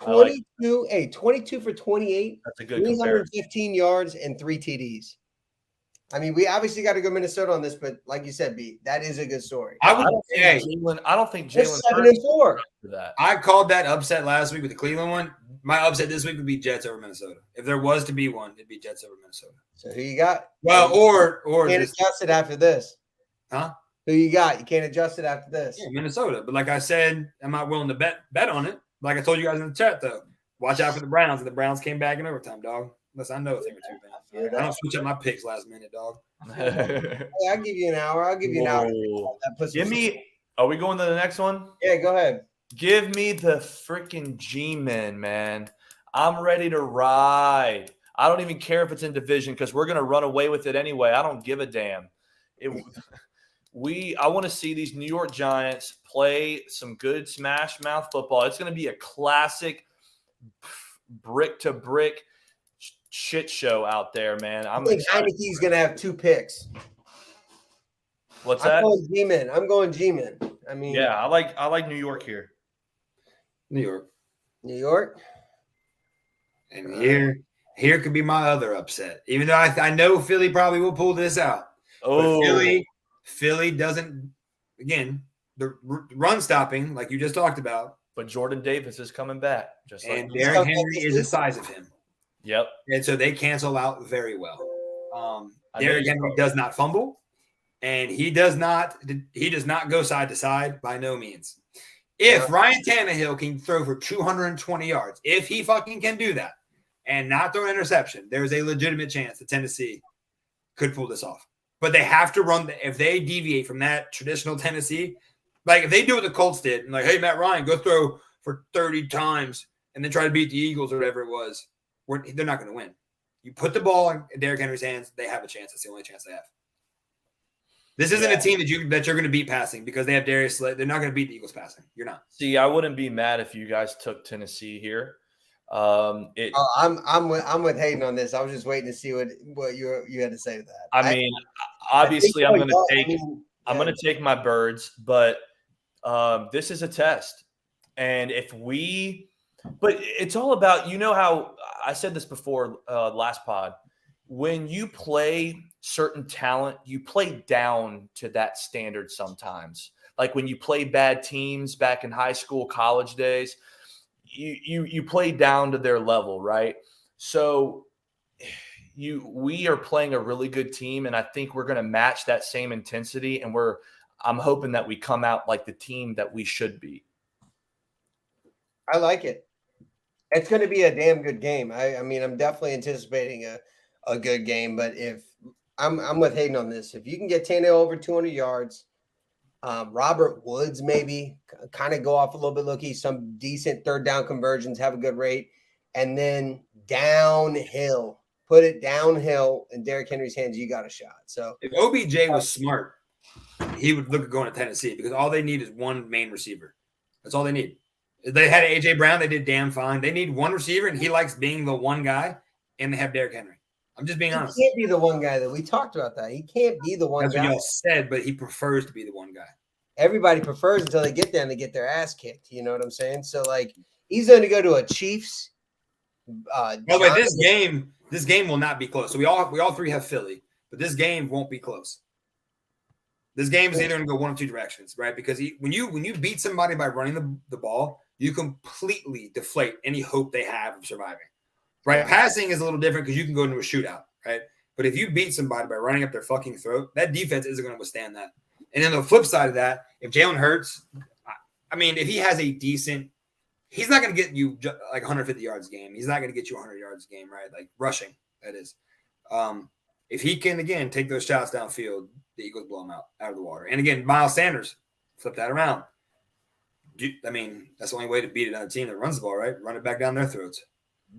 money. He was 22 for 28. That's a good 315 yards and 3 TDs. I mean, we obviously got to go Minnesota on this, but like you said, B, that is a good story. I don't think Jalen 7-4. That. I called that upset last week with the Cleveland one. My upset this week would be Jets over Minnesota. If there was to be one, it'd be Jets over Minnesota. So who you got? Well, or can't adjust it after this. Huh? Who you got? You can't adjust it after this. Yeah, Minnesota. But like I said, I'm not willing to bet on it. Like I told you guys in the chat, though, watch out for the Browns. And the Browns came back in overtime, dog. Unless I know a thing or two, man. I don't switch up my picks last minute, dog. Hey, I'll give you an hour. I'll give you an hour. Are we going to the next one? Yeah, go ahead. Give me the freaking G-Men, man. I'm ready to ride. I don't even care if it's in division because we're going to run away with it anyway. I don't give a damn. I want to see these New York Giants play some good smash mouth football. It's going to be a classic brick to brick shit show out there, man. I think Heineke's going to have 2 picks. What's that? I'm going G-Men. I mean, yeah, I like New York here. New York. And here could be my other upset. Even though I know Philly probably will pull this out. Oh, Philly doesn't. Again, the run stopping, like you just talked about. But Jordan Davis is coming back, and Derrick Henry is the size of him. Yep. And so they cancel out very well. Derrick Henry does not fumble, and he does not go side to side by no means. If Ryan Tannehill can throw for 220 yards, if he fucking can do that and not throw an interception, there's a legitimate chance that Tennessee could pull this off. But they have to run if they deviate from that traditional Tennessee, like if they do what the Colts did, and like, hey, Matt Ryan, go throw for 30 times and then try to beat the Eagles or whatever it was, they're not going to win. You put the ball in Derrick Henry's hands, they have a chance. That's the only chance they have. This isn't a team that you're going to beat passing because they have Darius Slay. They're not going to beat the Eagles passing. You're not. See, I wouldn't be mad if you guys took Tennessee here. I'm with Hayden on this. I was just waiting to see what you had to say to that. I mean, obviously, I'm going to take my birds, but this is a test, and but it's all about, you know how I said this before last pod. When you play certain talent, you play down to that standard sometimes. Like when you play bad teams back in high school, college days, you play down to their level, right? So we are playing a really good team, and I think we're going to match that same intensity, and I'm hoping that we come out like the team that we should be. I like it. It's going to be a damn good game. I mean, I'm definitely anticipating a good game. But if I'm with Hayden on this, if you can get Tannehill over 200 yards, Robert Woods maybe kind of go off a little bit, looky, some decent third down conversions, have a good rate, and then downhill, put it downhill in Derrick Henry's hands, you got a shot. So if OBJ was smart, he would look at going to Tennessee because all they need is one main receiver. That's all they need. If they had AJ Brown, they did damn fine. They need one receiver, and he likes being the one guy, and they have Derrick Henry. I'm just being honest. He can't be the one guy that we talked about that. He can't be the one That's guy. what y'all said, but he prefers to be the one guy. Everybody prefers until they get there and they get their ass kicked. You know what I'm saying? So, like, he's going to go to a Chiefs. By the way, this game will not be close. So we all three have Philly, but this game won't be close. This game is either going to go one of two directions, right? Because when you beat somebody by running the ball, you completely deflate any hope they have of surviving. Right? Passing is a little different because you can go into a shootout, right? But if you beat somebody by running up their fucking throat, that defense isn't going to withstand that. And then the flip side of that, if Jalen Hurts, I mean, if he has a decent, he's not going to get you like 150 yards a game. He's not going to get you 100 yards a game, right? Like rushing, that is. If he can, again, take those shots downfield, the Eagles blow him out of the water. And again, Miles Sanders, flip that around. I mean, that's the only way to beat another team that runs the ball, right? Run it back down their throats.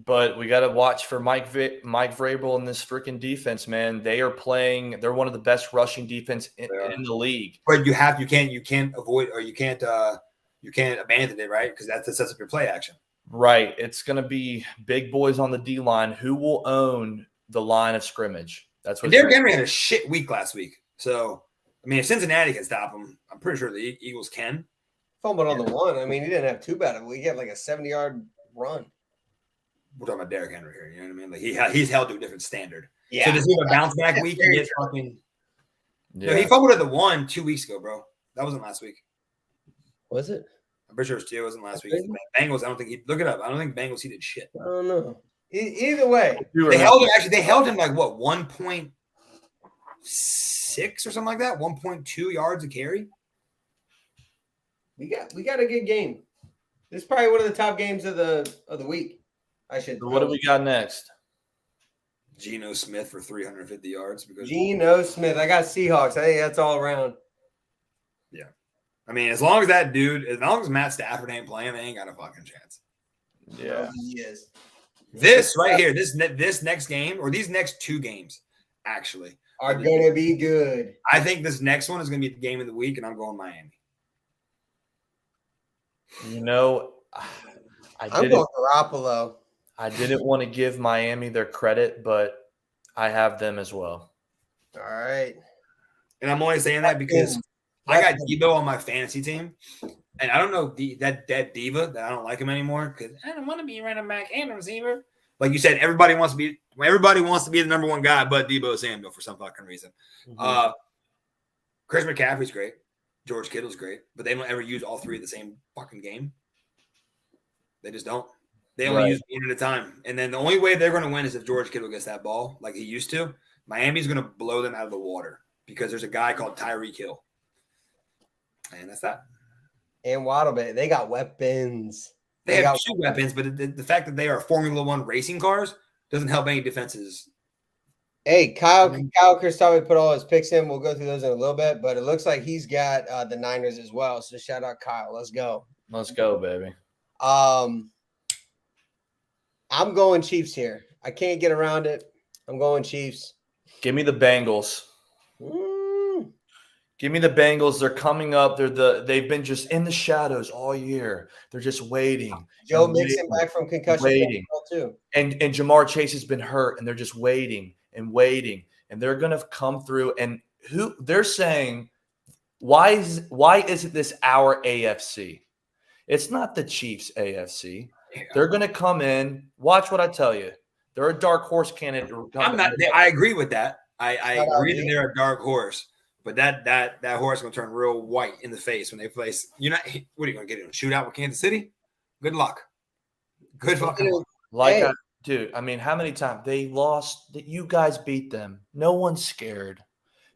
But we got to watch for Mike Vrabel and this freaking defense, man. They're one of the best rushing defense in the league. But you can't avoid, or you can't abandon it, right? Because that sets up your play action. Right. It's going to be big boys on the D line who will own the line of scrimmage. That's what Derrick Henry had a shit week last week. So, I mean, if Cincinnati can stop him, I'm pretty sure the Eagles can. Fumbled on the one. I mean, he didn't have too bad of a week. He had like a 70-yard run. We're talking about Derrick Henry here. You know what I mean? Like he's held to a different standard. Yeah. So does he have a bounce back week and get fucking? Yeah. No, he fumbled at the 1 2 weeks ago, bro. That wasn't last week. Was it? I'm pretty sure it wasn't last week. Bengals. I don't think he look it up. I don't think Bengals he did shit. I don't know. Either way, they held him. Actually, they held him like what 1.6 or something like that. 1.2 yards a carry. We got a good game. This is probably one of the top games of the week. So what do we got next? Geno Smith for 350 yards. Because Geno Smith. I got Seahawks. I think that's all around. Yeah. I mean, as long as Matt Stafford ain't playing, they ain't got a fucking chance. Yeah. He is. This right here, this next game, or these next two games, actually, are going to be good. I think this next one is going to be the game of the week, and I'm going Miami. You know, I'm going Garoppolo. I didn't want to give Miami their credit, but I have them as well. All right. And I'm only saying that because I got Debo on my fantasy team. And I don't know that diva that I don't like him anymore because I don't want to be running back and receiver. Like you said, everybody wants to be the number one guy, but Debo Samuel for some fucking reason. Mm-hmm. Chris McCaffrey's great. George Kittle's great, but they don't ever use all three of the same fucking game. They just don't. They only use one at a time. And then the only way they're going to win is if George Kittle gets that ball like he used to. Miami's going to blow them out of the water because there's a guy called Tyreek Hill. And that's that. And Waddle, they got weapons. They have two weapons, but the fact that they are Formula One racing cars doesn't help any defenses. Hey, Kyle Kristoff put all his picks in. We'll go through those in a little bit, but it looks like he's got the Niners as well. So shout out Kyle. Let's go. Let's go, baby. I'm going Chiefs here. I can't get around it. I'm going Chiefs. Give me the Bengals. Give me the Bengals. They're coming up. They've been just in the shadows all year. They're just waiting. Joe Mixon back from concussion. Waiting. Too. And Jamar Chase has been hurt, and they're just waiting. And they're going to come through. And they're saying, why isn't this our AFC? It's not the Chiefs AFC. Yeah. They're going to come in. Watch what I tell you. They're a dark horse candidate. I agree with that. I agree that they're a dark horse, but that horse is going to turn real white in the face when they face. What are you going to get in a shootout with Kansas City? Good luck. Good fucking luck. Dude, I mean, how many times they lost that you guys beat them? No one's scared.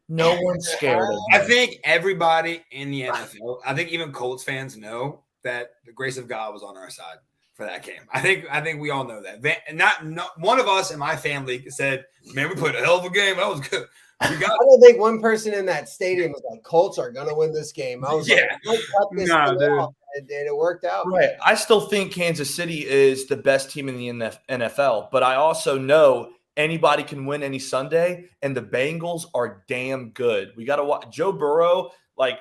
No one's scared of them. I think everybody in the NFL, I think even Colts fans know that the grace of God was on our side for that game. I think we all know that. Not one of us in my family said, "Man, we played a hell of a game. That was good." I don't think one person in that stadium was like, "Colts are gonna win this game." I was like, "Don't cut this thing off," and it worked out. Right. I still think Kansas City is the best team in the NFL, but I also know anybody can win any Sunday, and the Bengals are damn good. We got to watch Joe Burrow, like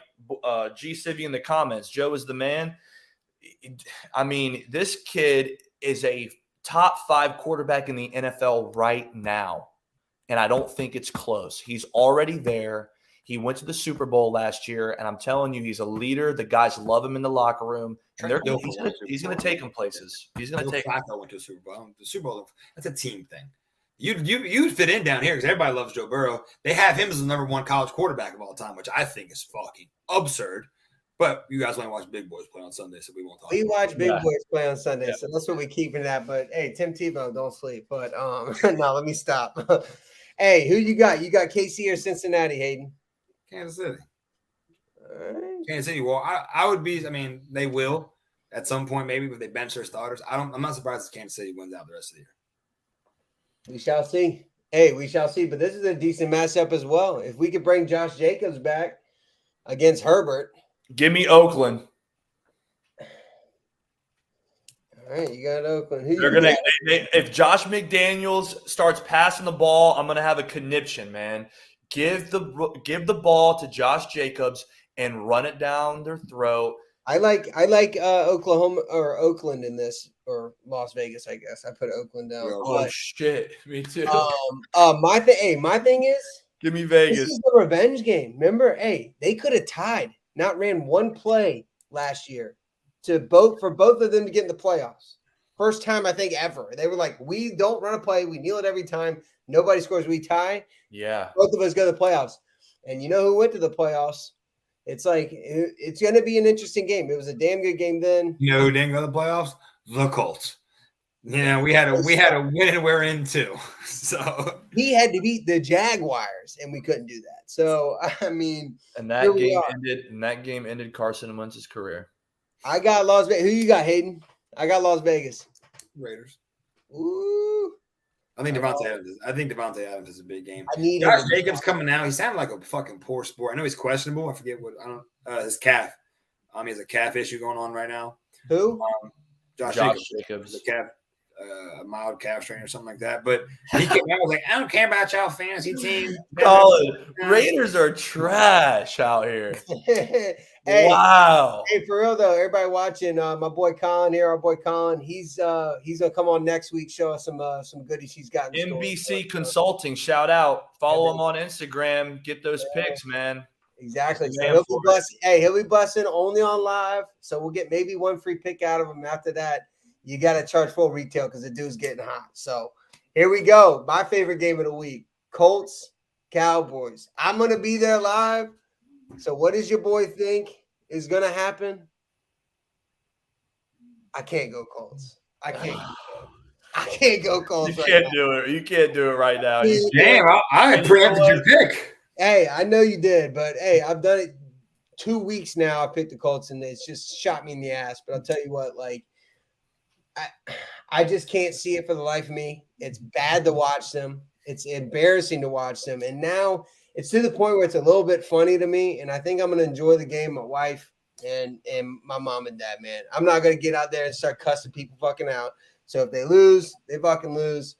G Civvy in the comments. Joe is the man. I mean, this kid is a top 5 quarterback in the NFL right now, and I don't think it's close. He's already there. He went to the Super Bowl last year, and I'm telling you, he's a leader. The guys love him in the locker room, and he's going to take him places. He's going to take. Flacco went to the Super Bowl. The Super Bowl, that's a team thing. You fit in down here because everybody loves Joe Burrow. They have him as the number 1 college quarterback of all time, which I think is fucking absurd. But you guys want to watch big boys play on Sunday, so we won't talk. We watch big boys play on Sunday, so that's what we keep in that. But hey, Tim Tebow, don't sleep. But no, let me stop. Hey, who you got? You got KC or Cincinnati, Hayden? Kansas City. Kansas City. Well, I would be. I mean, they will at some point, maybe if they bench their starters. I'm not surprised if Kansas City wins out the rest of the year. We shall see. Hey, we shall see. But this is a decent matchup as well. If we could bring Josh Jacobs back against Herbert. Give me Oakland. All right, you got Oakland. If Josh McDaniels starts passing the ball, I'm gonna have a conniption, man. Give the ball to Josh Jacobs and run it down their throat. I like Oklahoma or Oakland in this, or Las Vegas, I guess. I put Oakland down. Oh shit, me too. My thing is, give me Vegas. This is a revenge game. Remember, they could have tied, not ran one play last year for both of them to get in the playoffs. First time I think ever. They were like, we don't run a play, we kneel it every time. Nobody scores, we tie. Yeah, both of us go to the playoffs. And you know who went to the playoffs? It's like it's going to be an interesting game. It was a damn good game then. You know who didn't go to the playoffs? The Colts. You know, we had a win and we're in too. So he had to beat the Jaguars, and we couldn't do that. So I mean, and that game ended Carson Wentz's career. I got Las Vegas. Who you got, Hayden? I got Las Vegas. Raiders. Ooh. I think Devontae Adams is a big game. I need Josh Jacobs coming out. He sounded like a fucking poor sport. I know he's questionable. I forget his calf. He has a calf issue going on right now. Who? Josh Jacobs. A calf, a mild calf strain or something like that. But he came out, was like, I don't care about y'all fantasy team. Colin, Raiders are trash out here. Hey, wow. Hey, for real though, everybody watching, my boy Colin here, our boy Colin, he's gonna come on next week, show us some goodies he's got. NBC Consulting, shout out. Follow him on Instagram. Get those picks, man. Exactly. So he'll be busting only on live. So we'll get maybe one free pick out of him. After that, you got to charge full retail because the dude's getting hot. So here we go. My favorite game of the week: Colts, Cowboys. I'm gonna be there live. So what does your boy think is going to happen? I can't go Colts. I can't go Colts. You can't do it. You can't do it right now. Damn, I preempted your pick. Hey, I know you did, but hey, I've done it 2 weeks now. I picked the Colts, and it's just shot me in the ass. But I'll tell you what, like, I just can't see it for the life of me. It's bad to watch them. It's embarrassing to watch them. And now it's to the point where it's a little bit funny to me, and I think I'm going to enjoy the game. My wife and my mom and dad, man. I'm not going to get out there and start cussing people fucking out. So if they lose, they fucking lose.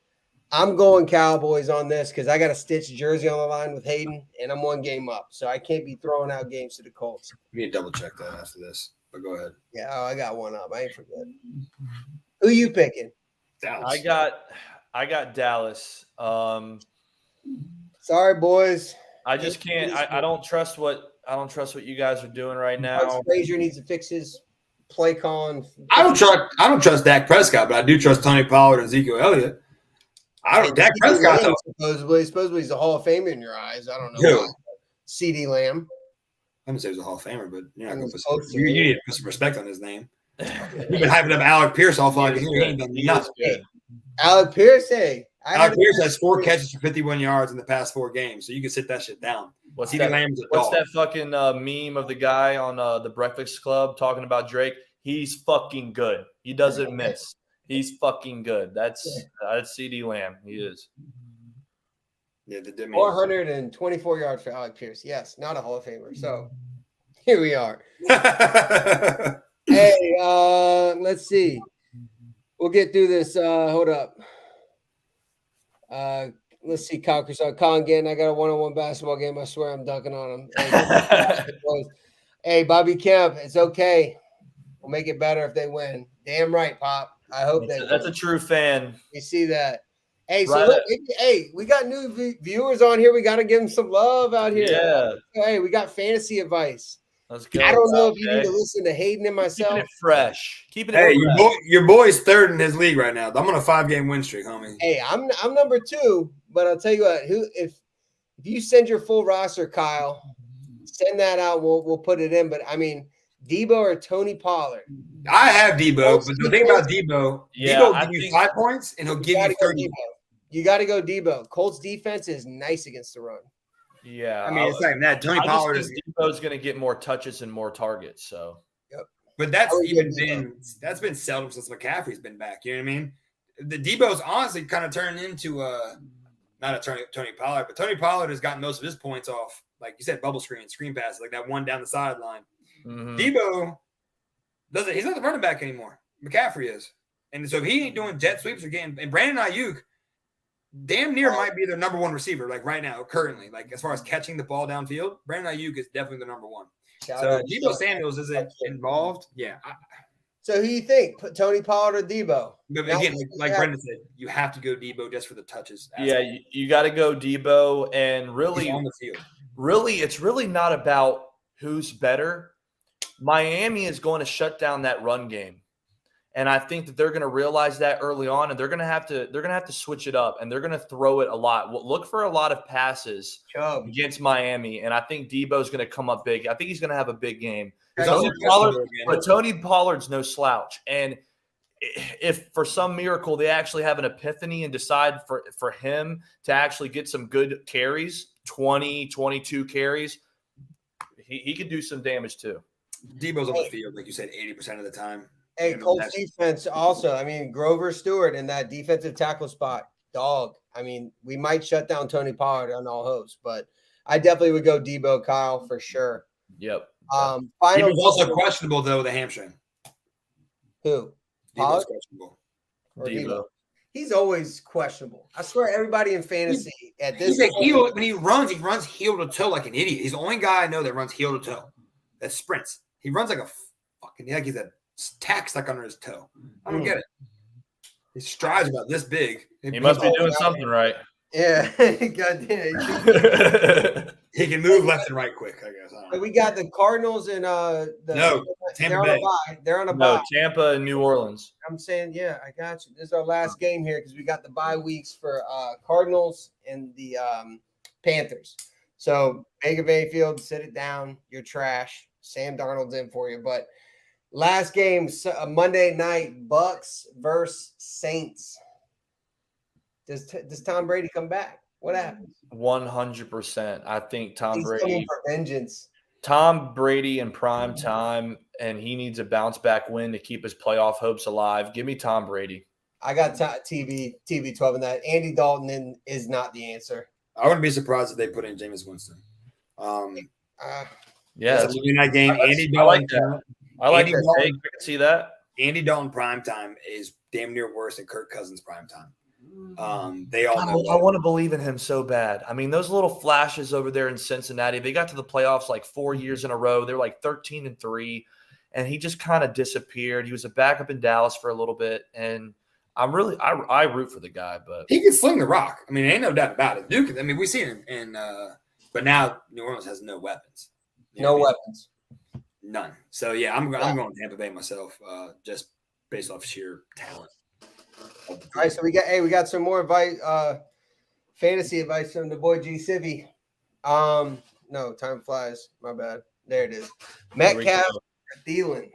I'm going Cowboys on this because I got a Stitch jersey on the line with Hayden, and I'm 1 game up. So I can't be throwing out games to the Colts. We need to double check that after this, but go ahead. Yeah, I got 1 up. I ain't forget. Who you picking? Dallas. I got Dallas. Sorry, boys. I just can't. I don't trust what you guys are doing right now. Frazier needs to fix his play calling. I don't trust Dak Prescott, but I do trust Tony Pollard and Ezekiel Elliott. Dak Prescott supposedly he's a Hall of Famer in your eyes. I don't know. CeeDee Lamb. I'm gonna say he's a Hall of Famer, but you're not gonna you need to put some respect on his name. You've been hyping up Alec Pierce all fucking year. He ain't done nothing. Alec Pierce, Alec Pierce has 4 catches for 51 yards in the past 4 games, so you can sit that shit down. What's that fucking meme of the guy on the Breakfast Club talking about Drake? He's fucking good. He doesn't miss. He's fucking good. That's CeeDee Lamb. He is. Yeah, the 424 yards for Alec Pierce. Yes, not a Hall of Famer. So here we are. Hey, let's see. We'll get through this. Hold up. Let's see, Kyle Crusade. Colin Gann, I got a one-on-one basketball game. I swear I'm dunking on him. Hey, Bobby Kemp, it's okay. We'll make it better if they win. Damn right, Pop. I hope they win. That's a true fan. We see that. Hey, so look, hey, we got new viewers on here. We got to give them some love out here. Yeah. Hey, we got fantasy advice. Let's go. I don't know if you need to listen to Hayden and myself. Keeping it fresh. Hey, your boy's third in his league right now. I'm on a 5-game win streak, homie. Hey, I'm number 2, but I'll tell you what. If you send your full roster, Kyle, send that out. We'll put it in. But I mean, Debo or Tony Pollard. I have Debo, but the thing about Debo, Debo will give you 5 points and he'll give you 30. You got to go Debo. Colts defense is nice against the run. Yeah, I mean, it's like that. Tony Pollard is Debo's going to get more touches and more targets. So, but that's been seldom since McCaffrey's been back. You know what I mean? The Debo's honestly kind of turned into not a Tony Pollard, but Tony Pollard has gotten most of his points off, like you said, bubble screen passes, like that one down the sideline. Mm-hmm. Debo he's not the running back anymore. McCaffrey is, and so if he ain't doing jet sweeps or getting, and Brandon Ayuk damn near might be their number 1 receiver, like right now, currently. Like as far as catching the ball downfield, Brandon Ayuk is definitely the number 1. So Debo Samuels isn't involved. Yeah. So who you think? Tony Pollard or Debo? But again, like Brendan said, you have to go Debo just for the touches. Yeah, you got to go Debo, and really, on the field. Really, it's really not about who's better. Miami is going to shut down that run game. And I think that they're going to realize that early on, and they're going to have to switch it up, and they're going to throw it a lot. Look for a lot of passes against Miami, and I think Debo's going to come up big. I think he's going to have a big game. But Tony Pollard's no slouch, and if for some miracle they actually have an epiphany and decide for him to actually get some good carries, 20, 22 carries, he could do some damage too. Debo's on the field, like you said, 80% of the time. Hey, Colts defense also. I mean, Grover Stewart in that defensive tackle spot, dog. I mean, we might shut down Tony Pollard on all hosts, but I definitely would go Debo, Kyle, for sure. Yep. He was also questionable, though, the hamstring. Who? Debo's questionable. Debo. He's always questionable. I swear everybody in fantasy at this point. Heel, when he runs heel to toe like an idiot. He's the only guy I know that runs heel to toe. That sprints. He runs like a fucking, like he's a tack stuck under his toe. I don't get it. His stride's about this big. He must be doing something right. Yeah. Goddamn. He can move left and right quick, I guess. But we got the Cardinals and Tampa Bay. They're on a bye. Tampa and New Orleans. I'm saying, yeah, I got you. This is our last game here because we got the bye weeks for Cardinals and the Panthers. So Baker Mayfield, sit it down. You're trash. Sam Darnold's in for you. But last game, Monday night, Bucks versus Saints. Does Tom Brady come back? What happens? 100%. I think Tom He's Brady coming for vengeance. Tom Brady in prime time, and he needs a bounce back win to keep his playoff hopes alive. Give me Tom Brady. I got TB12 in that. Andy Dalton is not the answer. I wouldn't be surprised if they put in Jameis Winston. Yeah, that's a Monday night game. Andy Dalton. I like that. I can see that. Andy Dalton prime time is damn near worse than Kirk Cousins prime time. They all know. I want to believe in him so bad. I mean, those little flashes over there in Cincinnati, they got to the playoffs like 4 years in a row. They were like 13-3, and he just kind of disappeared. He was a backup in Dallas for a little bit, and I root for the guy, but he can sling the rock. I mean, ain't no doubt about it. Duke, I mean, we've seen him in but now New Orleans has no weapons. No weapons. None. So yeah, I'm going Tampa Bay myself, just based off sheer talent. All right, so we got some more advice, fantasy advice from the boy G Civvy. No, time flies. My bad. There it is. Metcalf, Thielen.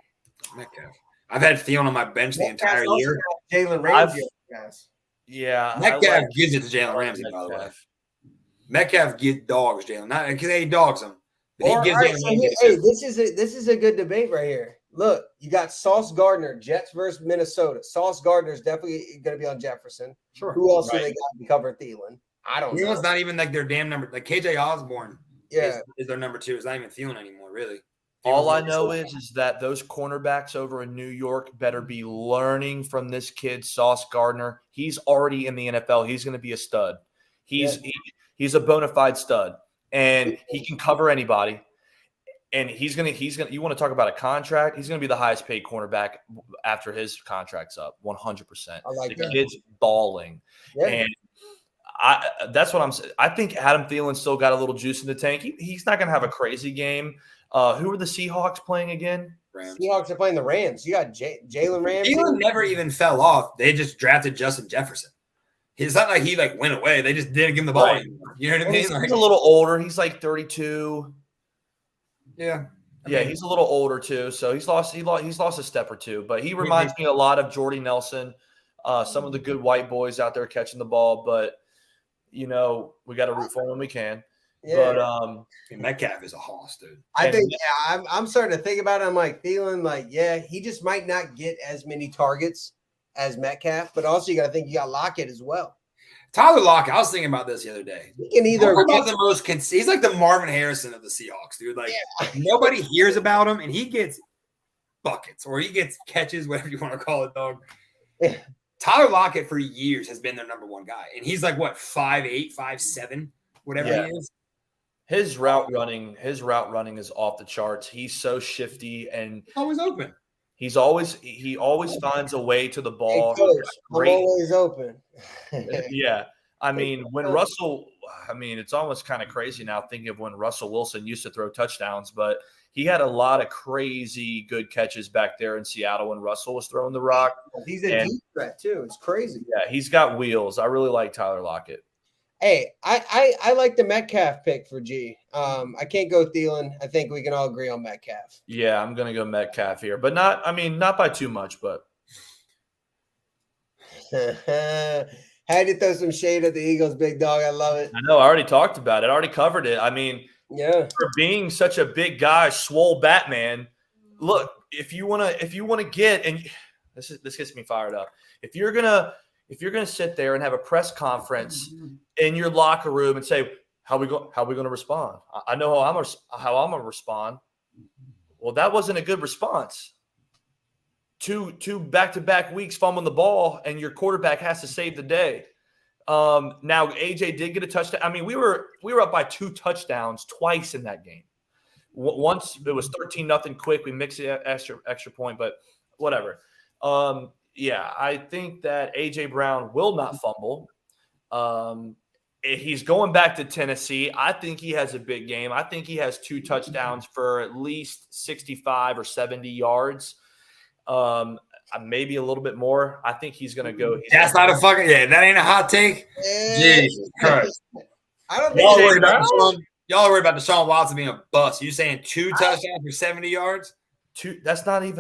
Metcalf. I've had Thielen on my bench the entire year. Jalen Ramsey. Yeah. Metcalf gives it to Jalen Ramsey, by the way. Metcalf gives dogs Jalen, not because he dogs him. This is a good debate right here. Look, you got Sauce Gardner, Jets versus Minnesota. Sauce Gardner is definitely going to be on Jefferson. Sure. Who else do they got to cover Thielen? I don't know. Thielen's not even like their damn number. Like KJ Osborne Yeah. is their number 2. It's not even Thielen anymore, really. All I know is that those cornerbacks over in New York better be learning from this kid, Sauce Gardner. He's already in the NFL. He's going to be a stud. He's a bona fide stud, and he can cover anybody. And he's gonna. You want to talk about a contract? He's gonna be the highest paid cornerback after his contract's up. 100%. I like the that. kid's balling, and that's what I'm saying. I think Adam Thielen still got a little juice in the tank. He's not gonna have a crazy game. Who are the Seahawks playing again? Rams. Seahawks are playing the Rams. You got Jalen Ramsey. Thielen never even fell off. They just drafted Justin Jefferson. It's not like he went away. They just didn't give him the ball anymore. You know what I mean? He's a little older. He's like 32. Yeah. He's a little older too, so he's lost a step or two. But he reminds me a lot of Jordy Nelson, some of the good white boys out there catching the ball. But we got to root for him when we can. Yeah. But Metcalf is a hoss, dude. I think I'm starting to think about it. I'm like Thielen, he just might not get as many targets as Metcalf, but also you got to think you got Lockett as well. Tyler Lockett, I was thinking about this the other day. He can either about the most he's like the Marvin Harrison of the Seahawks, dude. Like nobody hears about him, and he gets buckets or he gets catches, whatever you want to call it, dog. Tyler Lockett for years has been their number 1 guy, and he's like what 5'8", 5'7", whatever he is. His route running is off the charts. He's so shifty and always open. He always finds a way to the ball. Hey, coach, I'm always open. Yeah. I mean, it's almost kind of crazy now thinking of when Russell Wilson used to throw touchdowns, but he had a lot of crazy good catches back there in Seattle when Russell was throwing the rock. He's a deep threat too. It's crazy. Yeah, he's got wheels. I really like Tyler Lockett. Hey, I like the Metcalf pick for G. I can't go Thielen. I think we can all agree on Metcalf. Yeah, I'm gonna go Metcalf here, but not by too much, but had to throw some shade at the Eagles, big dog. I love it. I know. I already talked about it. I already covered it. I mean, yeah, for being such a big guy, swole Batman. Look, if you wanna get, and this gets me fired up. If you're gonna sit there and have a press conference in your locker room and say, how we going to respond? I know how I'm gonna respond. Well, that wasn't a good response. Two back-to-back weeks fumbling the ball, and your quarterback has to save the day. Now AJ did get a touchdown. I mean, we were up by 2 touchdowns twice in that game. Once it was 13-0 quick. We mixed the extra point, but whatever. Yeah, I think that A.J. Brown will not fumble. He's going back to Tennessee. I think he has a big game. I think he has 2 touchdowns for at least 65 or 70 yards. Maybe a little bit more. I think he's going to go. That's not a fucking – that ain't a hot take. Jesus Christ. I don't think y'all are worried about Deshaun Watson being a bust. You saying 2 touchdowns for 70 yards? That's not a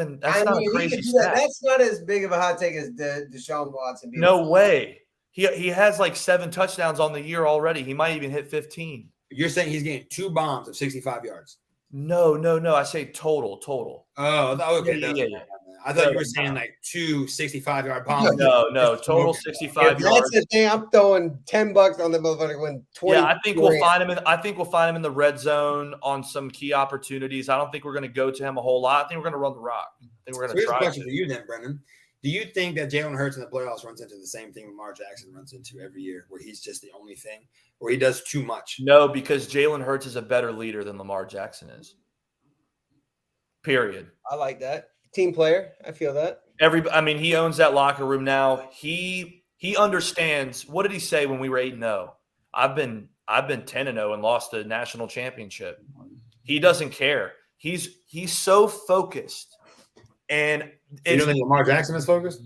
crazy stat. That's not as big of a hot take as Deshaun Watson. No way. He has like 7 touchdowns on the year already. He might even hit 15. You're saying he's getting 2 bombs of 65 yards? No. I say total. Oh, okay. Yeah. I thought you were saying like 2 65-yard bombs. No, total 65 yards. That's the thing. I'm throwing $10 on the motherfucker when 20. Yeah, I think we'll find him in the red zone on some key opportunities. I don't think we're going to go to him a whole lot. I think we're going to run the rock. I think we're going to try. Here's a question for you then, Brendan. Do you think that Jalen Hurts in the playoffs runs into the same thing Lamar Jackson runs into every year, where he's just the only thing, or he does too much? No, because Jalen Hurts is a better leader than Lamar Jackson is. Period. I like that. Team player. I feel that. He owns that locker room now. He understands. What did he say when we were 8-0? I've been 10-0 and lost the national championship. He doesn't care. He's so focused. And you don't think Lamar Jackson is focused?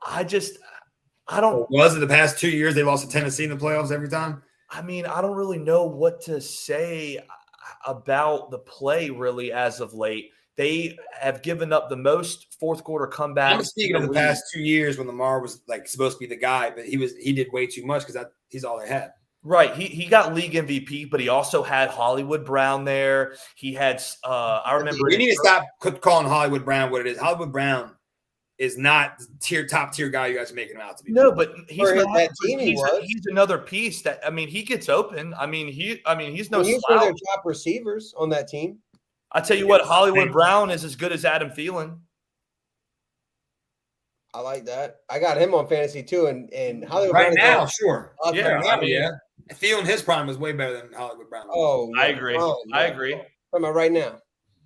I don't. Was it the past 2 years they lost to Tennessee in the playoffs every time? I don't really know what to say about the play really as of late. They have given up the most fourth quarter comebacks. I'm speaking of the past 2 years when Lamar was like supposed to be the guy, but he did way too much because he's all they had. Right. He got league MVP, but he also had Hollywood Brown there. He had I remember We need to stop calling Hollywood Brown what it is. Hollywood Brown is not top tier guy you guys are making him out to be. No, but he's another piece that he gets open. He's no he's one of their top receivers on that team. I tell you what, Hollywood Brown is as good as Adam Thielen. I like that. I got him on fantasy too, and Hollywood right Brown now, sure. Yeah, Thielen, his prime was way better than Hollywood Brown. Oh, yeah. I agree. I agree. Talking about right now.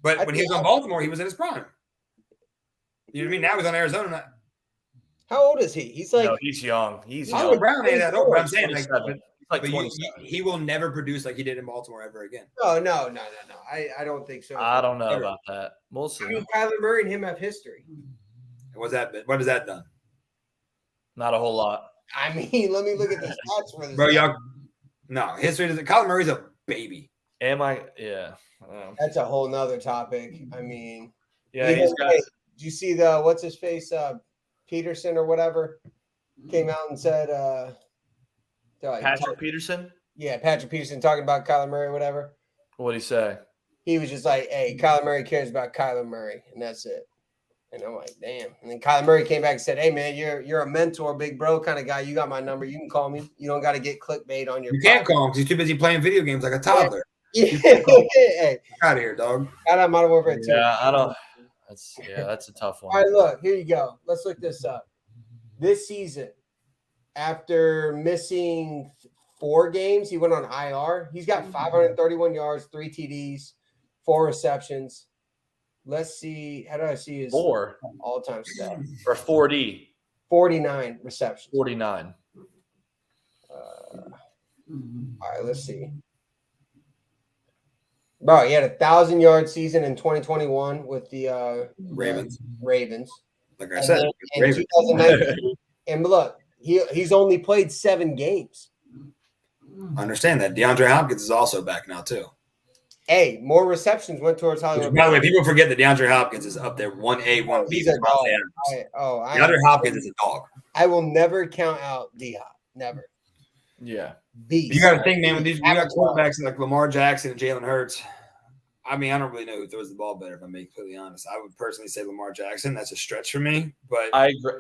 But when he was on Baltimore, he was in his prime. You know what I mean? Now he's on Arizona. How old is he? He's like he's young. Hollywood Brown ain't that old. But I'm saying like he will never produce like he did in Baltimore ever again. Oh no. I don't think so. I don't know about that. We'll see. Kyler Murray and him have history. What has that done? Not a whole lot. Let me look at the stats for this. Bro, y'all. No, history doesn't. Kyler Murray's a baby. Am I? Yeah. That's a whole nother topic. Yeah, he's got. Did you see the what's his face? Peterson or whatever came out and said Patrick Peterson? Yeah, Patrick Peterson talking about Kyler Murray or whatever. What'd he say? He was just like, hey, Kyler Murray cares about Kyler Murray, and that's it. And I'm like, damn. And then Kyler Murray came back and said, hey, man, you're a mentor, big bro kind of guy. You got my number. You can call me. You don't got to get clickbate on your You can't call him because he's too busy playing video games like a toddler. Yeah. Hey. Out of here, dog. Got out of Modern Warfare 2. Yeah, I don't. That's a tough one. All right, look, here you go. Let's look this up. This season, after missing 4 games, he went on IR. He's got 531 yards, 3 TDs, 4 receptions. Let's see. How do I see his 4 all-time stat? For 40. 49 receptions. 49. All right, let's see. Bro, he had 1,000-yard season in 2021 with the Ravens. Like I said, in 2019. And look, he's only played 7 games. I understand that. DeAndre Hopkins is also back now, too. Hey, more receptions went towards Hollywood. By the way, people forget that DeAndre Hopkins is up there 1A, 1B. He's a dog. DeAndre Hopkins is a dog. I will never count out D-Hop. Never. Yeah. Beast. You got to think, man, when you got quarterbacks like Lamar Jackson and Jalen Hurts, I don't really know who throws the ball better, if I'm being completely honest. I would personally say Lamar Jackson. That's a stretch for me, but I agree.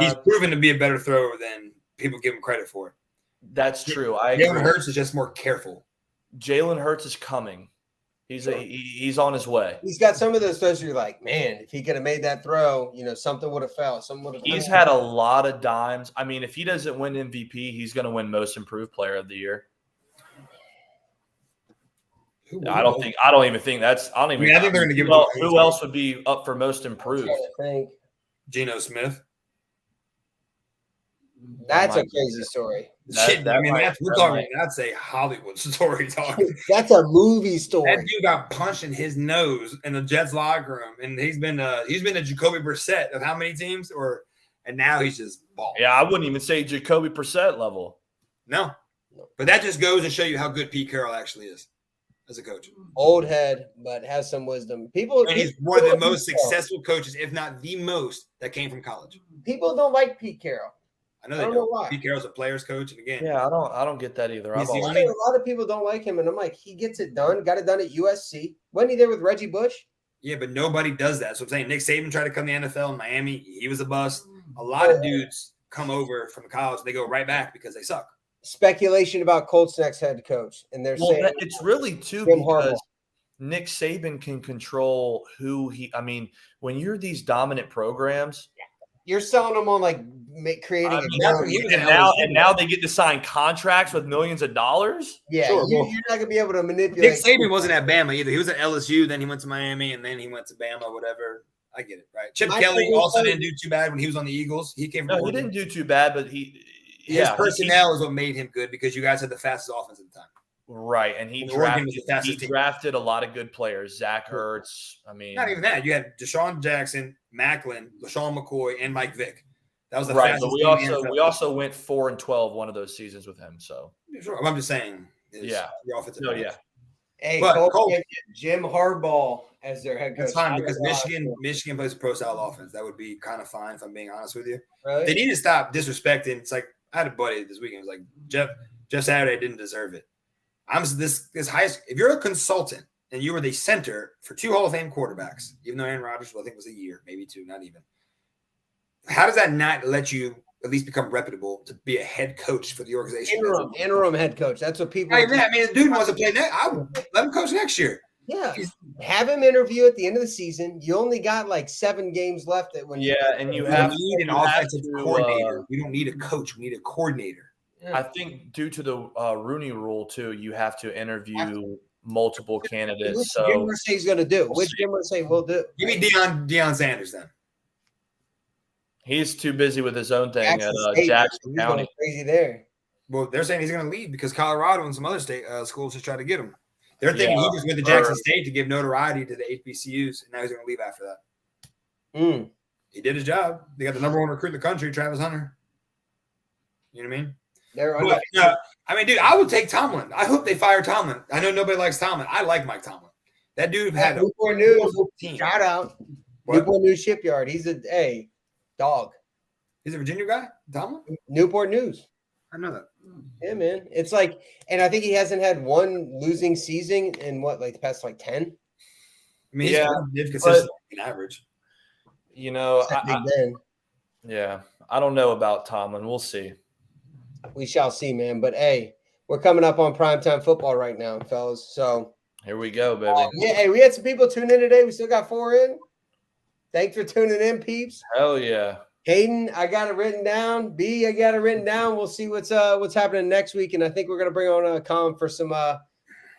He's proven to be a better thrower than people give him credit for. That's true. Jalen Hurts is just more careful. Jalen Hurts is coming. He's on his way. He's got some of those throws where you're like, man, if he could have made that throw, something would have fell. He's had a lot of dimes. If he doesn't win MVP, he's going to win Most Improved Player of the Year. I don't even think that's. I think they're going to give. Who else would be up for Most Improved? Geno Smith. That's a crazy story. That's a Hollywood story. That's a movie story. That dude got punched in his nose in the Jets locker room, and he's been a Jacoby Brissett of how many teams? And now he's just balling. Yeah, I wouldn't even say Jacoby Brissett level. No, but that just goes to show you how good Pete Carroll actually is as a coach. Old head, but has some wisdom. He's one of the most successful coaches, if not the most, that came from college. People don't like Pete Carroll. I don't know why. Pete Carroll's a player's coach, and again, yeah, I don't get that either. A lot of people don't like him, and I'm like, he gets it done. Got it done at USC. Wasn't he there with Reggie Bush? Yeah, but nobody does that. So I'm saying Nick Saban tried to come to the NFL in Miami. He was a bust. A lot of dudes come over from college. They go right back because they suck. Speculation about Colts' next head coach, and they're saying it's really too because Nick Saban can control who he. When you're these dominant programs. You're selling them on creating and now they get to sign contracts with millions of dollars. Yeah, sure, you're not gonna be able to manipulate. Nick Saban wasn't at Bama either. He was at LSU, then he went to Miami, and then he went to Bama. Whatever, I get it, right? Chip Kelly also didn't do too bad when he was on the Eagles. He came. He didn't do too bad, but his personnel is what made him good because you guys had the fastest offense at the time. Right, and he drafted a lot of good players. Zach Ertz. Not even that. You had Deshaun Jackson, Macklin, LaShawn McCoy, and Mike Vick. That was the right. But we also went 4-12 one of those seasons with him. So sure. I'm just saying. Yeah. The offensive. Yeah. Hey, Colts Jim Harbaugh as their head coach. That's fine because Michigan plays a pro style offense. That would be kind of fine if I'm being honest with you. Really? They need to stop disrespecting. It's like I had a buddy this weekend. It was like Jeff Saturday didn't deserve it. This highest. If you're a consultant and you were the center for 2 Hall of Fame quarterbacks, even though Aaron Rodgers, I think was a year, maybe 2, not even. How does that not let you at least become reputable to be a head coach for the organization? Interim head coach. That's what people. I mean, the dude wants to play next. I would let him coach next year. Yeah, have him interview at the end of the season. You only got like 7 games left. And you need an offensive coordinator. We don't need a coach. We need a coordinator. Yeah. I think due to the Rooney Rule too, you have to interview multiple candidates. Which so Jim Irsay's going to do? Which Jim Irsay will do? Give me Deion Sanders then. He's too busy with his own thing at Jackson County. Crazy there. Well, they're saying he's going to leave because Colorado and some other state schools just try to get him. They're thinking he just went to Jackson State to give notoriety to the HBCUs, and now he's going to leave after that. He did his job. They got the #1 recruit in the country, Travis Hunter. You know what I mean? Dude, I would take Tomlin. I hope they fire Tomlin. I know nobody likes Tomlin. I like Mike Tomlin. That dude had a Newport News team. Shout out. Newport News Shipyard. He's a dog. He's a Virginia guy, Tomlin? Newport News. I know that. Yeah, man. It's like, and I think he hasn't had one losing season in the past 10? I mean, he's consistent in average. You know, I don't know about Tomlin. We'll see. We shall see, man. But hey, we're coming up on primetime football right now, fellas. So here we go, baby. Hey, we had some people tune in today. We still got 4 in. Thanks for tuning in, peeps. Hell yeah. Hayden, I got it written down. B, I got it written down. We'll see what's happening next week, and I think we're gonna bring on Colin for some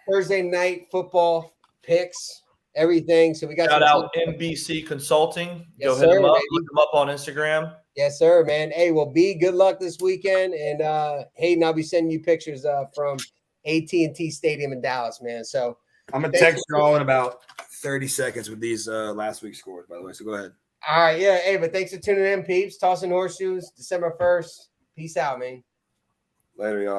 Thursday night football picks, everything. So we got shout out NBC Consulting. Yes, go hit them up. Look them up on Instagram. Yes, sir, man. Hey, well, B, good luck this weekend, and Hayden, I'll be sending you pictures from AT&T Stadium in Dallas, man. So I'm gonna text you all in about 30 seconds with these last week's scores, by the way. So go ahead. All right, yeah. Hey, but thanks for tuning in, peeps. Tossing Horseshoes, December 1st. Peace out, man. Later, y'all.